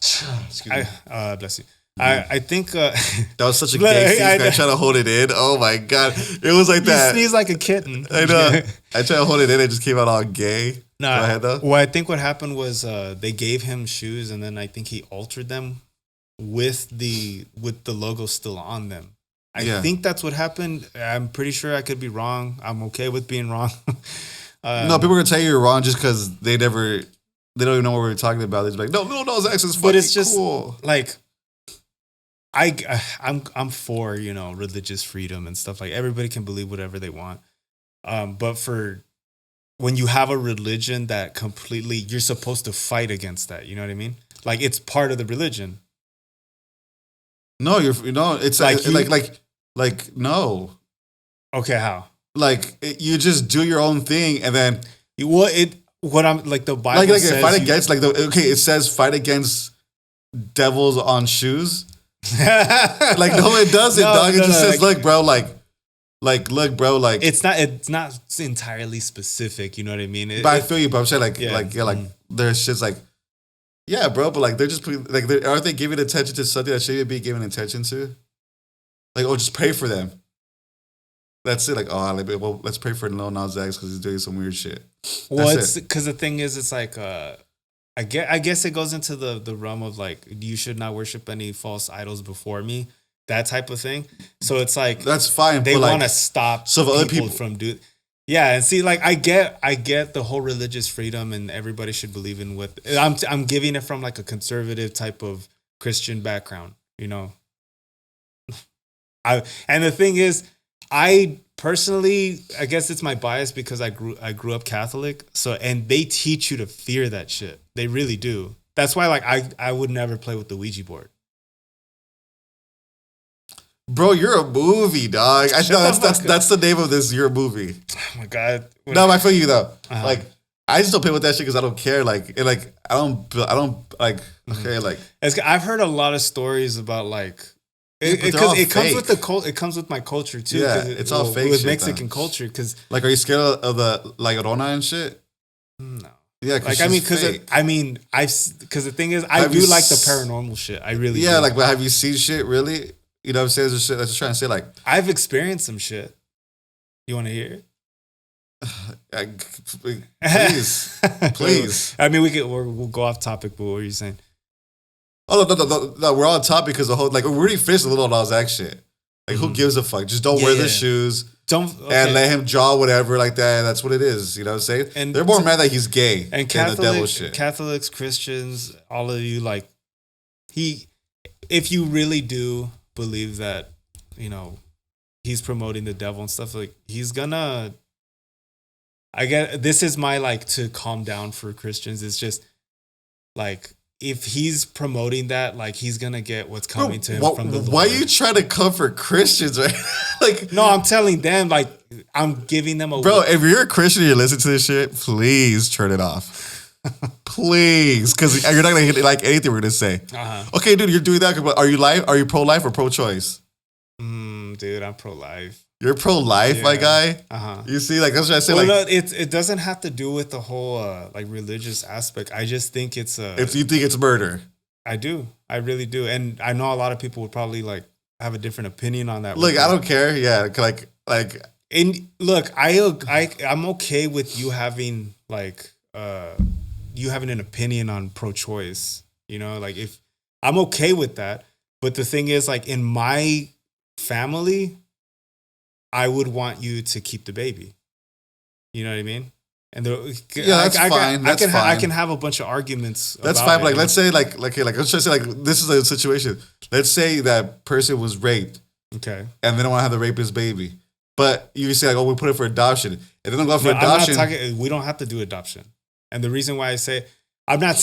Bless you. I think that was such a gay guy trying to hold it in. Oh my god, it was like that. You sneeze like a kitten. I know. I tried to hold it in. It just came out all gay. No, go ahead, though. Well, I think what happened was they gave him shoes, and then I think he altered them with the logo still on them. I think that's what happened. I'm pretty sure I could be wrong. I'm okay with being wrong. No, people are gonna tell you you're wrong just because they don't even know what we're talking about. They're just like, no, X is fucking but it's just cool. Like, I'm for, you know, religious freedom and stuff. Like, everybody can believe whatever they want. But for when you have a religion that completely, you're supposed to fight against that. You know what I mean? Like, it's part of the religion. No, it's like no. Okay, how? Like you just do your own thing, and then what I'm like the Bible like says fight against it says fight against devils on shoes. Like no, it doesn't, dog. It just says look, bro, look, bro, like it's not entirely specific. You know what I mean? But I feel you, but I'm saying like there's shit's like. Yeah, bro, but like they're just putting like aren't they giving attention to something that shouldn't be given attention to? Like, oh, just pray for them. That's it. Like, well, let's pray for Lil Nas X because he's doing some weird shit. Well, it's because the thing is, it's like I guess it goes into the realm of like you should not worship any false idols before me, that type of thing. So it's like that's fine. They want to stop other people from doing. Yeah, and see, like I get the whole religious freedom, and everybody should believe in what I'm giving it from like a conservative type of Christian background, you know. And the thing is, I personally, I guess it's my bias because I grew up Catholic, so and they teach you to fear that shit. They really do. That's why, like, I would never play with the Ouija board. Bro, you're a movie, dog. I know that's the name of this. You're a movie. Oh my god. No, I feel you though. Like I just don't play with that shit because I don't care. Like, I don't like. Okay, like I've heard a lot of stories about like because it comes with the it comes with my culture too. Yeah, it's all fake with shit, Mexican culture. Because like, are you scared of the like Rona and shit? No. Yeah, like I mean, because the thing is, I do like the paranormal shit. I really do. like, but have you seen shit really? You know what I'm saying? There's shit that's just trying to say like I've experienced some shit. You want to hear it? Please. I mean, we'll go off topic, but what were you saying? Oh no, we're on topic because the whole like we already finished a little on that shit. Like who gives a fuck? Just don't wear the shoes. And let him draw whatever like that. And that's what it is. You know what I'm saying? And they're more mad that he's gay and than the devil shit. Catholics, Christians, all of you, like if you really do believe that, you know, he's promoting the devil and stuff, like he's gonna. I get this is my like to calm down for Christians. It's just like if he's promoting that, like he's gonna get what's coming to him from the Lord. Why are you trying to comfort Christians, right? Like, no, I'm telling them, like I'm giving them a bro. If you're a Christian and you listen to this shit, please turn it off, please, because you're not gonna hit like anything we're gonna say. Okay, dude, you're doing that. But are you pro-life or pro-choice? Dude, I'm pro-life. You're pro-life, my guy. You see, like that's what I say. Well, like, no, it doesn't have to do with the whole like religious aspect. I just think it's if you think it's murder, I do. I really do, and I know a lot of people would probably like have a different opinion on that. Look, I don't care. Yeah, like. And look, I'm okay with you having like you having an opinion on pro-choice. You know, like if I'm okay with that, but the thing is, like in my family, I would want you to keep the baby. You know what I mean? And that's fine. I can have a bunch of arguments. That's fine. But like, let's say like let's try to say like this is a situation. Let's say that person was raped. Okay. And they don't want to have the rapist baby. But you say like, oh, we put it for adoption. And they don't go for adoption. We don't have to do adoption. And the reason why I say I'm not.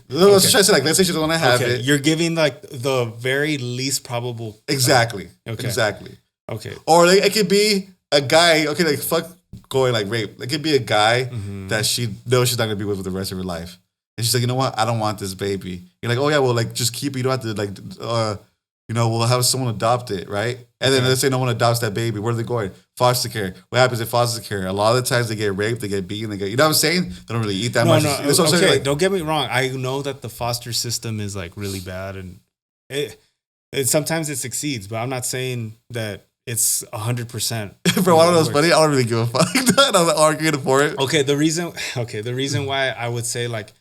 Let's try to say like, let's say she doesn't want to have it. You're giving like the very least probable. Exactly. Okay. Exactly. Okay. Or like, it could be a guy. Okay, like fuck going like rape. It could be a guy that she knows she's not gonna be with for the rest of her life, and she's like, you know what? I don't want this baby. You're like, oh yeah, well like just keep it. You don't have to like, you know, we'll have someone adopt it, right? And then let's say no one adopts that baby. Where are they going? Foster care. What happens in foster care? A lot of the times they get raped, they get beaten, you know what I'm saying? They don't really eat that much. No, okay, like, don't get me wrong. I know that the foster system is like really bad, and it sometimes it succeeds, but I'm not saying that it's 100%. Bro, I don't know what's funny. I don't really give a fuck. I'm not arguing for it. Okay, the reason why I would say like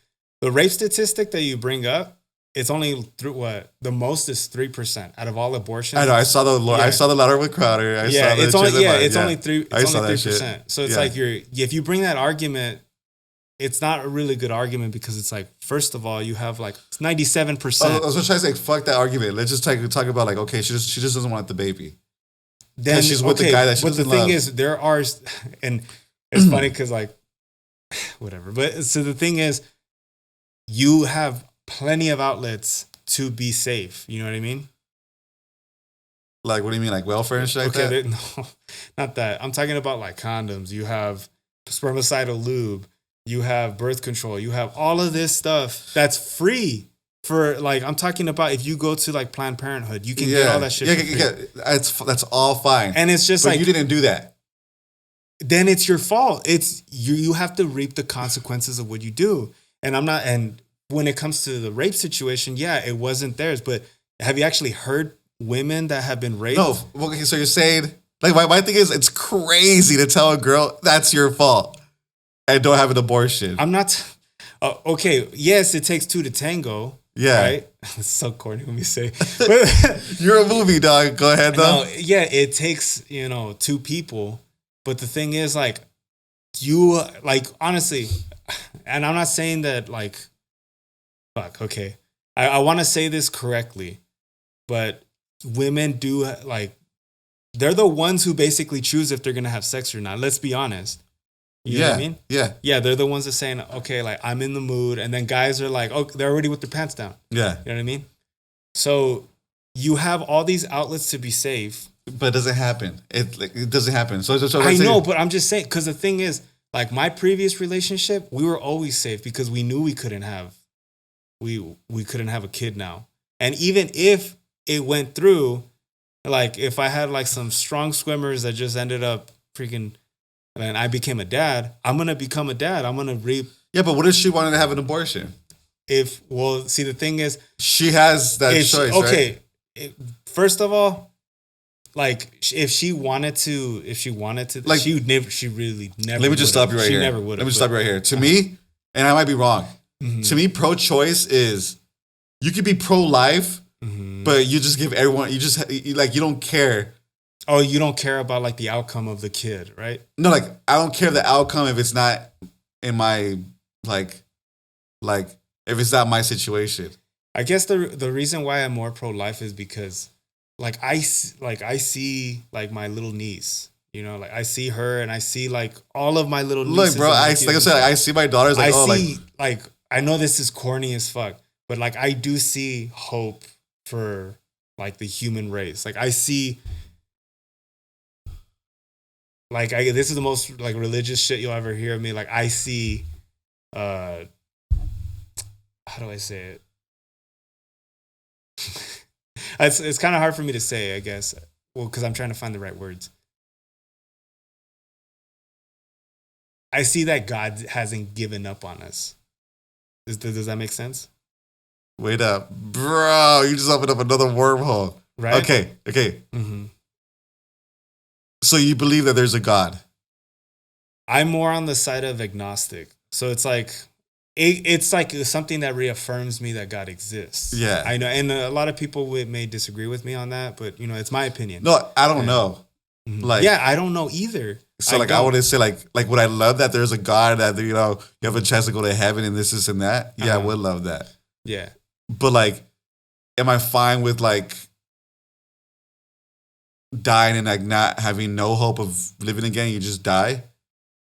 the rape statistic that you bring up, it's only through what the most is 3% out of all abortions. I know. I saw the letter with Crowder. It's only 3%. So it's like if you bring that argument, it's not a really good argument because it's like, first of all, you have like 97%. I was trying to say, fuck that argument. Let's just talk about like, okay, she just doesn't want the baby. Then she's with the guy that she doesn't love. But the thing is, there are, and it's funny because like, whatever. But so the thing is, you have plenty of outlets to be safe. You know what I mean? Like, what do you mean? Like welfare and shit like that? No, not that. I'm talking about like condoms. You have spermicidal lube. You have birth control. You have all of this stuff that's free. For like, I'm talking about if you go to like Planned Parenthood, you can get all that shit. Yeah. That's all fine. And it's just like you didn't do that. Then it's your fault. It's you have to reap the consequences of what you do. And I'm not. And when it comes to the rape situation, yeah, it wasn't theirs. But have you actually heard women that have been raped? No. Okay, so you're saying like my thing is it's crazy to tell a girl that's your fault and don't have an abortion. I'm not. Okay. Yes, it takes two to tango. Yeah. Right? It's so corny when we say. You're a movie, dog. Go ahead, though. No, yeah, it takes, two people. But the thing is, like, you, like, honestly, and I'm not saying that, like, fuck, okay. I want to say this correctly, but women do, like, they're the ones who basically choose if they're going to have sex or not. Let's be honest. You know what I mean? Yeah. Yeah, they're the ones that saying, okay, like, I'm in the mood. And then guys are like, oh, they're already with their pants down. Yeah. You know what I mean? So you have all these outlets to be safe. But it doesn't happen. It doesn't happen. So I know, but I'm just saying, because the thing is, like, my previous relationship, we were always safe because we knew we couldn't have a kid now. And even if it went through, like, if I had, like, some strong swimmers that just ended up freaking and then I became a dad, I'm gonna become a dad. I'm gonna reap. Yeah, but what if she wanted to have an abortion? See, the thing is, she has that choice. Okay, right? First of all, like if she wanted to, like she really never. Let me just stop you right here. She never would. Let me just stop you right here. To me, and I might be wrong. Mm-hmm. To me, pro-choice is you could be pro-life, but you just give everyone. You don't care. Oh, you don't care about like the outcome of the kid, right? No, like I don't care the outcome if it's not in my like if it's not my situation. I guess the reason why I'm more pro-life is because like I see like my little niece, you know, like I see her and I see like all of my little nieces. Look, bro, I see my daughters like like I know this is corny as fuck, but like I do see hope for like the human race. Like I see like this is the most like religious shit you'll ever hear of me. Like I see how do I say it? It's kind of hard for me to say, I guess. Well, because I'm trying to find the right words. I see that God hasn't given up on us. Does that make sense? Wait up. Bro, you just opened up another wormhole. Right? Okay. Mm-hmm. So you believe that there's a God? I'm more on the side of agnostic. So it's like it's like something that reaffirms me that God exists. Yeah, I know, and a lot of people may disagree with me on that, but you know, it's my opinion. No, I don't know. Mm-hmm. Like, yeah, I don't know either. So I wouldn't say like would I love that there's a God that you know you have a chance to go to heaven and this and that? Yeah, I would love that. Yeah, but like, am I fine with like dying and like not having no hope of living again? You just die.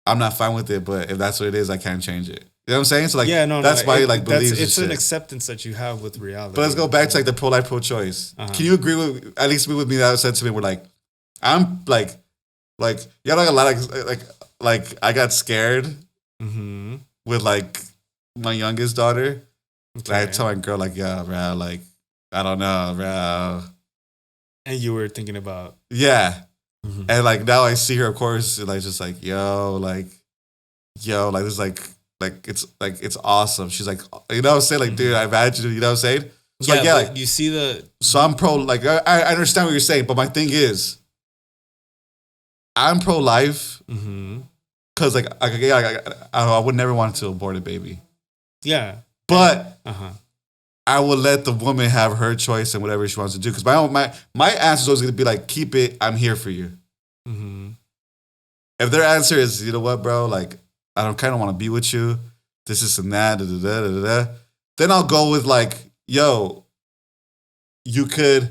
I'm not fine with it, but if that's what it is, I can't change it. You know what I'm saying? So like, that's why like believes it's an acceptance that you have with reality. But let's go back to like the pro-life, pro-choice. Can you agree with at least with me that said to me? We're like, I'm like yeah, like a lot of like I got scared with like my youngest daughter. Okay. I tell my girl like, yeah, bro, like I don't know, bro. And you were thinking about and like now I see her, of course, like just like like this like it's awesome. She's like, you know what I'm saying? Like, dude, I imagine, you know what I'm saying? So like you see so I'm pro, like I understand what you're saying, but my thing is I'm pro-life because like I would never want to abort a baby. Yeah. But I will let the woman have her choice and whatever she wants to do. Because my answer is always going to be like, keep it, I'm here for you. If their answer is, you know what, bro, like, I don't kind of want to be with you, this and that, then I'll go with like, yo, you could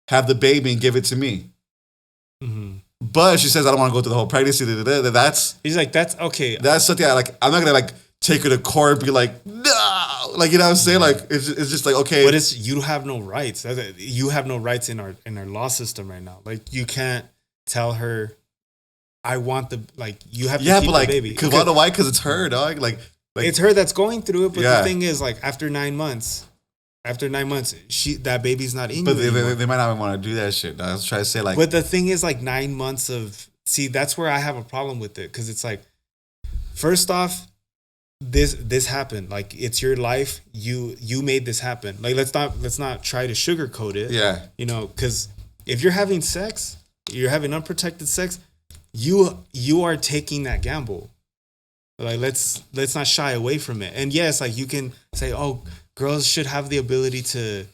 have the baby and give it to me. But if she says, I don't want to go through the whole pregnancy, that's... He's like, that's okay. That's something I'm not going to like take her to court and be like, no! Like, you know what I'm saying? Like, it's just like, okay. But you have no rights. You have no rights in our law system right now. Like, you can't tell her, I want the, like, you have to keep but like, the baby. Because why? Because it's her, dog. Like, it's her that's going through it. But the thing is, like, after 9 months, that baby's not in you. But they might not want to do that shit. I was trying to say, like. But the thing is, like, 9 months of, see, that's where I have a problem with it. Because it's like, first off, this happened. Like, it's your life. You made this happen. Like, let's not try to sugarcoat it. Yeah. You know, because if you're having sex, you're having unprotected sex, you are taking that gamble. Like, let's not shy away from it. And yes, like, you can say, oh, girls should have the ability to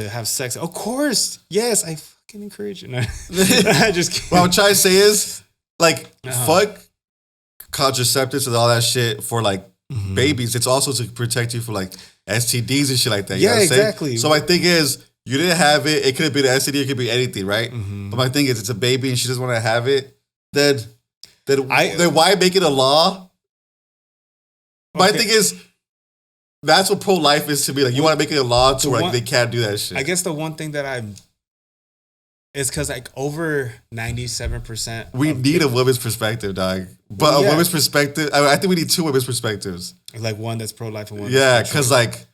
have sex. Of course. Yes, I fucking encourage it. No, I just kidding. What I'm trying to say is, like, fuck contraceptives and all that shit for, like, babies. It's also to protect you from, like, STDs and shit like that. You know what I'm exactly. saying? So my thing is, you didn't have it. It could have been an STD. It could be anything, right? But my thing is, it's a baby and she doesn't want to have it. Then why make it a law? My thing is, that's what pro-life is to me. Like, you want to make it a law to where like, they can't do that shit. I guess the one thing that it's because like over 97%. We need a woman's perspective, dog. But a woman's perspective, I think we need two women's perspectives. Like one that's pro-life and one that's because like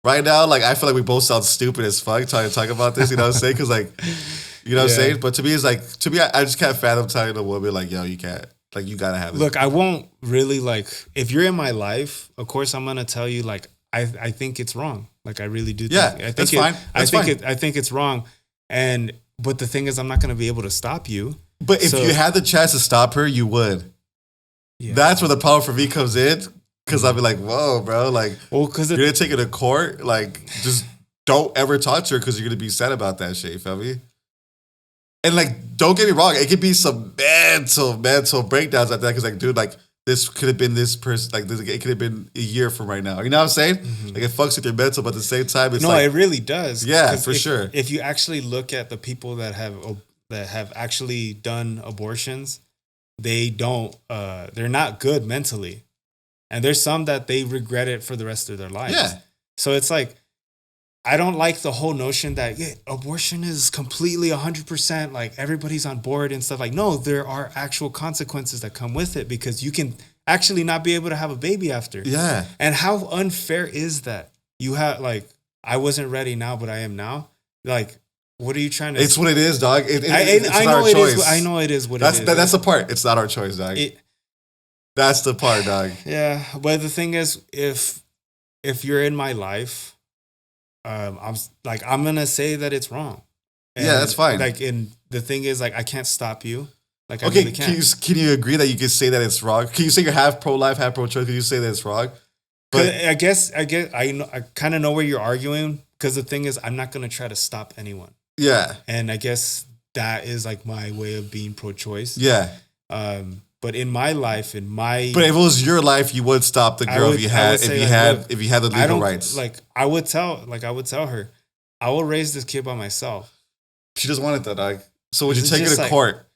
right now, like I feel like we both sound stupid as fuck trying to talk about this, you know what I'm saying? Because like, you know what I'm saying? But to me, it's like, I just can't fathom telling a woman like, yo, you can't. Like you gotta have it. Look, I won't really like if you're in my life. Of course, I'm gonna tell you like I think it's wrong. Like I really do. Yeah, think, I think that's fine. That's fine. I think it's wrong. But the thing is, I'm not gonna be able to stop you. But if you had the chance to stop her, you would. Yeah. That's where the power for me comes in. Because I'll be like, whoa, bro. Like, well, because you're going to take her to court. Like, just don't ever talk to her because you're going to be sad about that shit. You feel me? And, like, don't get me wrong. It could be some mental breakdowns like that. Because, like, dude, like, this could have been this person. Like, this, it could have been a year from right now. You know what I'm saying? Mm-hmm. Like, it fucks with your mental. But at the same time, it's it really does. Yeah, for sure. If you actually look at the people that have actually done abortions, they're not good mentally. And there's some that they regret it for the rest of their lives. Yeah. So it's like, I don't like the whole notion that abortion is completely 100%, like everybody's on board and stuff. Like, no, there are actual consequences that come with it because you can actually not be able to have a baby after. Yeah. And how unfair is that? You have like, I wasn't ready now, but I am now. Like, what are you trying to? It's what it is, dog. It's I not our choice. I know it is what it is. That's the part. It's not our choice, dog. That's the part, dog. Yeah, but the thing is, if you're in my life, I'm gonna say that it's wrong. And yeah, that's fine. Like, and the thing is, like, I can't stop you. Like, I okay, really can't. Can you agree that you can say that it's wrong? Can you say you're half pro-life, half pro-choice? Can you say that it's wrong? But I kind of know where you're arguing because the thing is, I'm not gonna try to stop anyone. Yeah, and I guess that is like my way of being pro-choice. Yeah. But in my life, but if it was your life, you would stop the girl if you had the legal rights. Like I would tell her, I will raise this kid by myself. She doesn't want it though, dog. So would you take her to court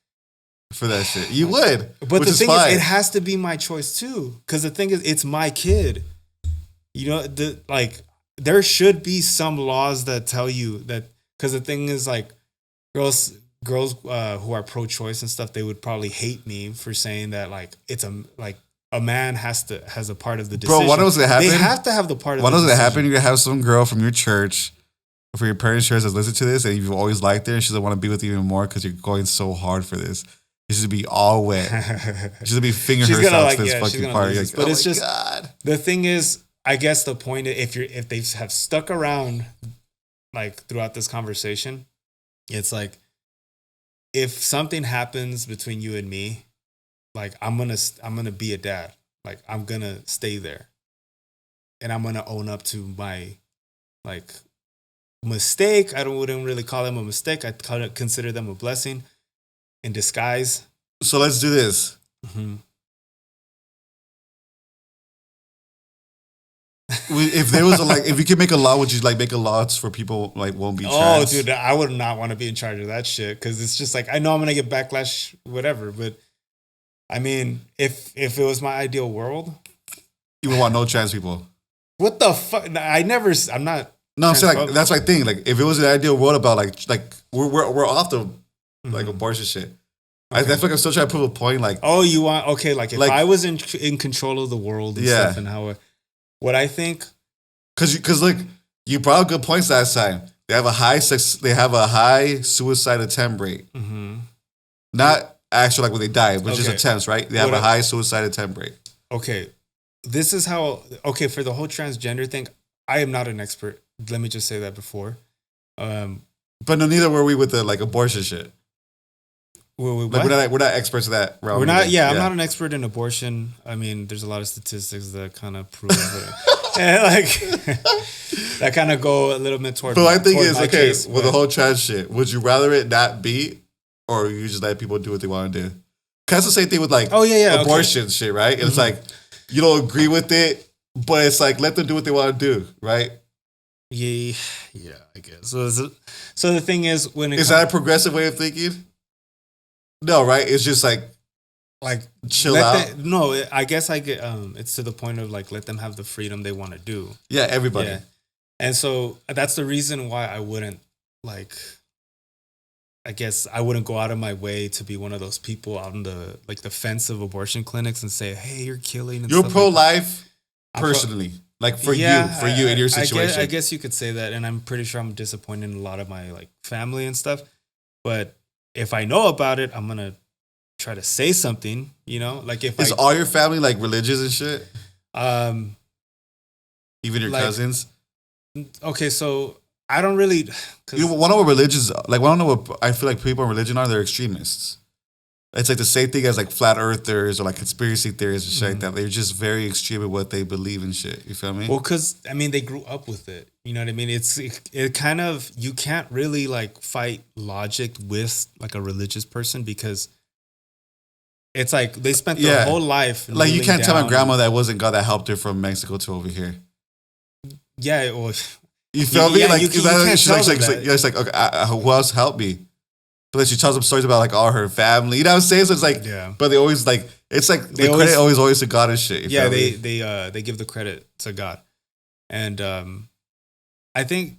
for that shit? You would. But the thing is, it has to be my choice too. Because the thing is, it's my kid. You know, there should be some laws that tell you that. Because the thing is, like, girls who are pro-choice and stuff, they would probably hate me for saying that like it's a man has a part of the decision. Bro, what was gonna happen? They have to have the part of the decision. What was gonna happen? You're gonna have some girl from your church, or from your parents' church that's listened to this, and you've always liked her, and she doesn't want to be with you even more because you're going so hard for this. She's gonna be all wet. She's gonna be fingering herself to this fucking party. Like, but it's just God. The thing is, I guess the point is, if they have stuck around like throughout this conversation, it's like, if something happens between you and me, like I'm gonna be a dad. Like I'm gonna stay there, and I'm gonna own up to my like mistake. Wouldn't really call them a mistake. I consider them a blessing in disguise. So let's do this. Mm-hmm. If there was if you could make a law, would you like make a law for people like won't be trans? Oh, dude, I would not want to be in charge of that shit because it's just like I know I'm gonna get backlash, whatever. But I mean, if it was my ideal world, you would want no trans people. What the fuck? I'm not. No, I'm saying like that's my thing. Like if it was an ideal world about like we're off the like abortion shit. Okay. I feel like I'm still trying to prove a point. Like you want like if I was in control of the world and stuff and how. What I think, because look, you brought up good points last time. They have a high suicide attempt rate. Mm-hmm. Not actually like when they die, but just attempts, right? They have a high suicide attempt rate. Okay, this is how. Okay, for the whole transgender thing, I am not an expert. Let me just say that before. But no, neither were we with the like abortion shit. Like we're not experts in that realm. We're not. Yeah, I'm not an expert in abortion. I mean, there's a lot of statistics that kind of prove it, and like that kind of go a little bit toward. But my thing is, with the whole trans shit, would you rather it not be, or you just let people do what they want to do? Cause that's the same thing with like abortion shit, right? Mm-hmm. It's like you don't agree with it, but it's like let them do what they want to do, right? Yeah, I guess. So the thing is, is that a progressive way of thinking? No, right? It's just like chill out. No, I guess I get it's to the point of like let them have the freedom they want to do. Yeah, everybody. Yeah. And so that's the reason why I wouldn't I guess I wouldn't go out of my way to be one of those people out on the the fence of abortion clinics and say, "Hey, you're killing." And you're pro-life personally. For you in your situation. I guess you could say that, and I'm pretty sure I'm disappointed in a lot of my family and stuff. But if I know about it, I'm gonna try to say something, like if Is all your family like religious and shit? um Even your like, cousins? okay, so I don't really, One of what religions, like, one of what I feel like people in religion are, they're extremists. It's like the same thing as like flat earthers or like conspiracy theories and shit like that. They're just very extreme in what they believe and shit. You feel me? well, because I mean they grew up with it. You know what I mean? It kind of, you can't really like fight logic with like a religious person, because it's like they spent their whole life like, you can't tell my down. grandma that wasn't God that helped her from Mexico to over here. Yeah, well, You feel me? yeah, Like, you can't tell them that. it's like, okay, who else helped me? But then she tells them stories about like all her family. You know what I'm saying? So it's like, Yeah. but they always like, it's like They the credit always to God and shit. You yeah, feel me? they give the credit to God, and I think,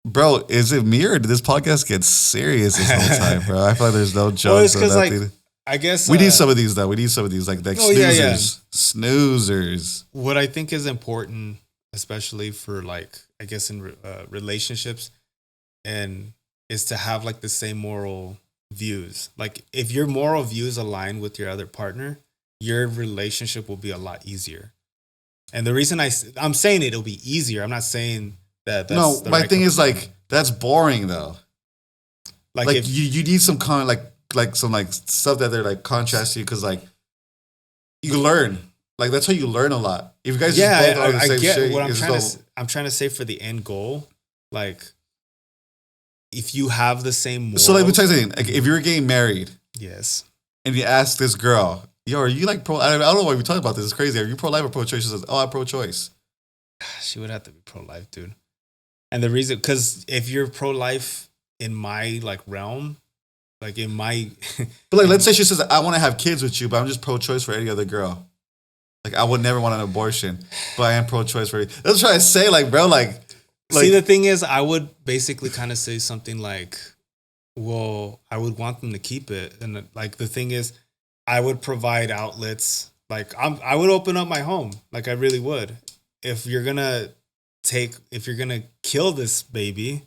Bro, is it me or did this podcast get serious this whole time, bro? I feel like there's no jokes. well, it's or because like nothing. I guess We need some of these though. We need some of these like Oh, yeah, yeah. snoozers. what I think is important, especially for like I guess in relationships, and is to have like the same moral views. Like if your moral views align with your other partner, your relationship will be a lot easier. And the reason I'm saying it'll be easier, I'm not saying that. That's No, the my right thing is conclusion. like that's boring though. like Like if, you need some like some like stuff that they're like contrast to you because like you learn. Like that's how you learn a lot. If you guys yeah, just both are the I same get shit, what I'm it's trying no- to. I'm trying to say for the end goal, like if you have the same morals, So like, let me tell you something. Like, if you're getting married yes, and you ask this girl, "Yo, are you like pro?" I don't know why we talking about this. It's crazy. Are you pro life or pro choice? She says, "Oh, I'm pro choice." she would have to be pro-life, dude. And the reason, because if you're pro-life in my like realm, like in my, But like, let's say she says, "I want to have kids with you, but I'm just pro choice for any other girl." Like, I would never want an abortion, but I am pro choice for. That's what I'm trying to say. Like, bro, like see, the thing is, I would basically kind of say something like, well, I would want them to keep it. And like, the thing is, I would provide outlets. Like, I would open up my home. Like, I really would. If you're going to kill this baby,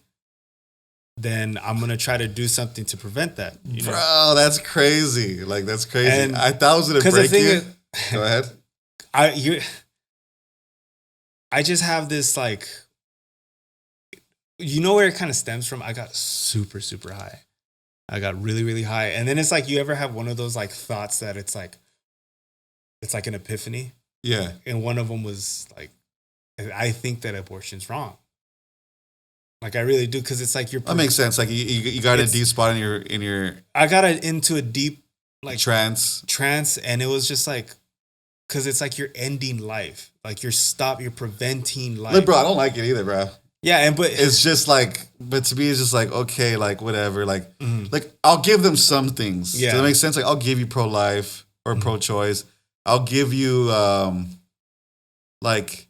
then I'm going to try to do something to prevent that. You know? Bro, that's crazy. Like, that's crazy. And- I thought I was gonna 'cause the break thing you. is- Go ahead. I just have this like, where it kind of stems from. I got super, super high. I got really, really high. And then it's like, you ever have one of those like thoughts that it's like an epiphany. Yeah. And one of them was like, I think that abortion's wrong. Like I really do. Cause it's like That makes sense. Like you got a deep spot in your I got into a deep like trance. And it was just like, cause it's like you're ending life. Like you're preventing life. Look, bro, I don't like it either, bro. Yeah. But It's just like, but to me, it's just like, okay, like whatever. Like, Mhm. like I'll give them some things. Yeah. Does that make sense? Like I'll give you pro-life or Mhm. pro-choice. I'll give you, like,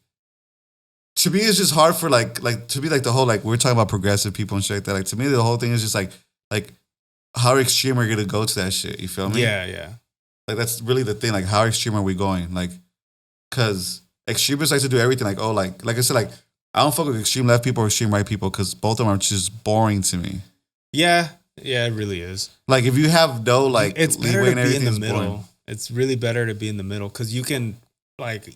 to me, it's just hard for like to be like the whole, like we're talking about progressive people and shit like that. Like to me, the whole thing is just like how extreme are we gonna go to that shit? You feel me? yeah, yeah. Like that's really the thing. Like how extreme are we going? Like, cause extremists like to do everything. Like like I said, like I don't fuck with extreme left people or extreme right people because both of them are just boring to me. Yeah. Yeah, it really is. Like if you have no like It's better leeway to and be in everything, the it's middle. boring. It's really better to be in the middle because you can like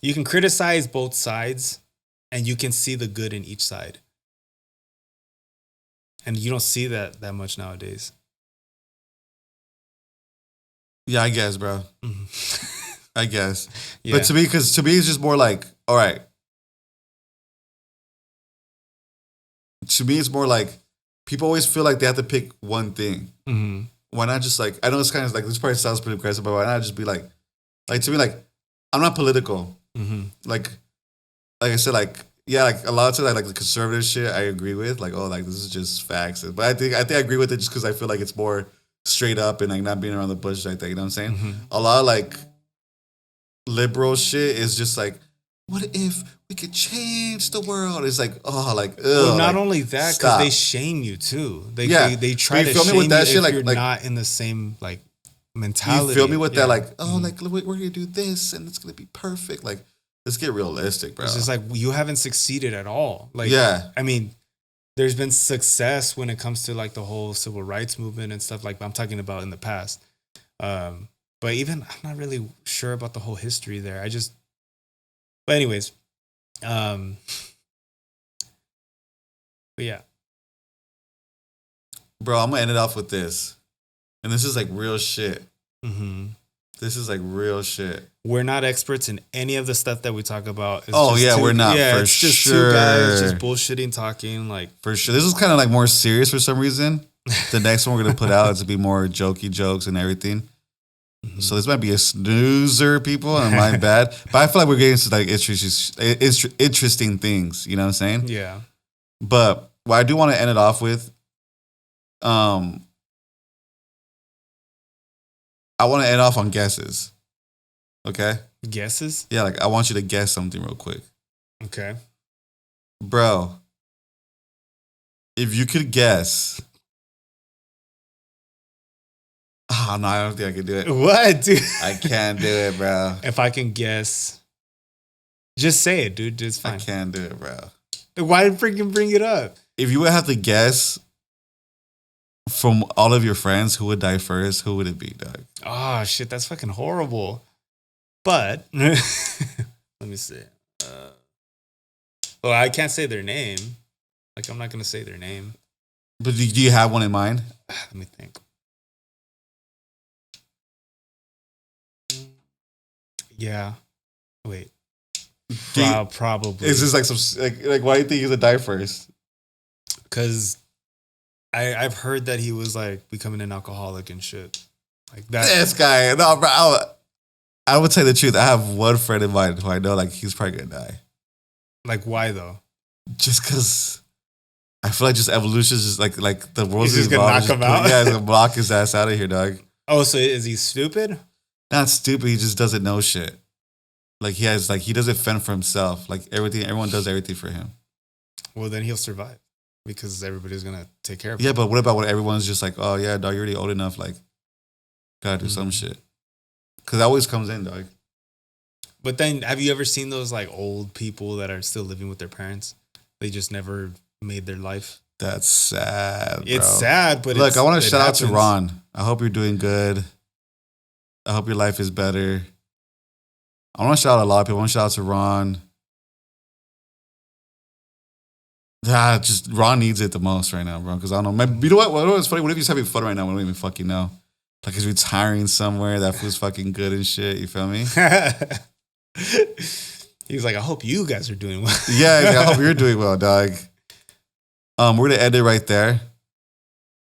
you can criticize both sides and you can see the good in each side. And you don't see that much nowadays. Yeah, I guess, bro. Mhm. I guess. Yeah. But to me, because to me, it's just more like, all right. To me, it's more like people always feel like they have to pick one thing. Mhm. Why not just like, I know it's kind of like, this probably sounds pretty aggressive, but why not just be like to me, like, I'm not political. Mhm. Like I said, like, yeah, like a lot of times, like the conservative shit, I agree with. Like, oh, like this is just facts. But I think I agree with it just because I feel like it's more straight up and like not being around the bush like that. You know what I'm saying? Mhm. A lot of like liberal shit is just like, what if we could change the world? It's like, oh, like, ugh. Well, not like, only that, because stop. they shame you too. They Yeah. they try You to feel me shame with that you shit? if Like- you're like- not in the same like You mentality. feel me with Yeah. that? Like, oh, Mhm. like we're gonna do this and it's gonna be perfect. Like, let's get realistic, bro. It's just like you haven't succeeded at all. Like, Yeah. I mean, there's been success when it comes to like the whole civil rights movement and stuff like I'm talking about in the past. But even I'm not really sure about the whole history there. But anyways, but yeah. Bro, I'm gonna end it off with this, and this is like real shit. Mm-hmm. This is like real shit. We're not experts in any of the stuff that we talk about. It's we're not. Yeah, for it's just sure. two guys just bullshitting, talking. Like for sure. This is kind of like more serious for some reason. The next one we're gonna put out is to be more jokey jokes and everything. Mm-hmm. So this might be a snoozer, people, and my bad. But I feel like we're getting to like interesting things. You know what I'm saying? Yeah. But what I do want to end it off with, I want to end off on guesses. Okay? Guesses? Yeah, like I want you to guess something real quick. Okay. Bro, if you could guess. Oh, no, I don't think I can do it. What, dude? I can't do it, bro. If I can guess, just say it, dude. It's fine. I can't do it, bro. Why freaking bring it up? If you would have to guess from all of your friends who would die first, who would it be, dog? Oh, shit. That's fucking horrible. But, let me see. Well, I can't say their name. Like, I'm not going to say their name. But do you have one in mind? Let me think. Yeah. Wait. Probably. Is this like some like why do you think he's gonna die first? Because I've heard that he was like becoming an alcoholic and shit. Like that. This guy, no, bro. I would tell you the truth. I have one friend in mind who I know like he's probably gonna die. Like why though? Just because I feel like just evolution is just like the world's just gonna knock him out. Yeah, he's gonna block his ass out of here, dog. Oh, so is he stupid? Not stupid. He just doesn't know shit. Like he doesn't fend for himself. Like everyone does everything for him. Well, then he'll survive because everybody's gonna take care of him. Yeah, but what about when everyone's just like, oh yeah, dog, you're already old enough. Like, gotta do some shit. Because that always comes in, dog. But then, have you ever seen those like old people that are still living with their parents? They just never made their life. That's sad, bro. It's sad, but look, I want to shout out to Ron. I hope you're doing good. I hope your life is better. I want to shout out a lot of people. I want to shout out to Ron. Just Ron needs it the most right now, bro. Because I don't know. Maybe, you know what's funny? What if he's having fun right now? We don't even fucking know. Like he's retiring somewhere. That feels fucking good and shit. You feel me? He's like, I hope you guys are doing well. Yeah, I hope you're doing well, dog. We're gonna end it right there.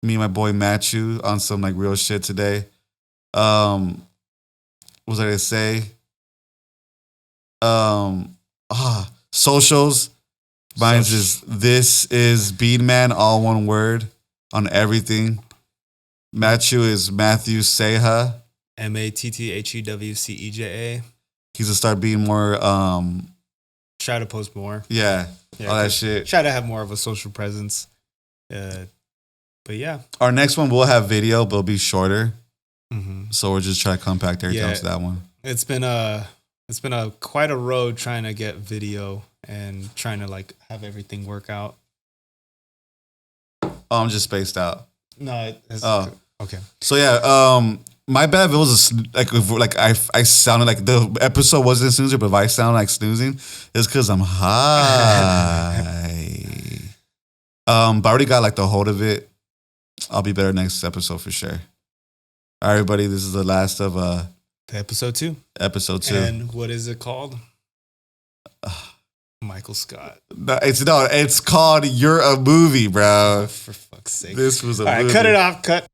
Me and my boy Matthew on some like real shit today. What was I gonna say? Socials. Mine's is this is Beanman, all one word on everything. Matthew is Matthew Seha. MATTHEWCEJA. He's gonna start being more Try to post more. Yeah, all that shit. Try to have more of a social presence. But yeah. Our next one will have video, but it'll be shorter. Mm-hmm. So we're just trying to compact everything to that one. It's been quite a road trying to get video and trying to like have everything work out. Oh, I'm just spaced out. No, okay. So yeah, my bad if it was I sounded like the episode wasn't snoozing, but if I sound like snoozing, it's because I'm high. But I already got like the hold of it. I'll be better next episode for sure. All right, everybody, this is the last of the episode 2. Episode 2. And what is it called? Michael Scott. No, it's called You're a Movie, bro. For fuck's sake. This was a movie. All right, cut it off. Cut.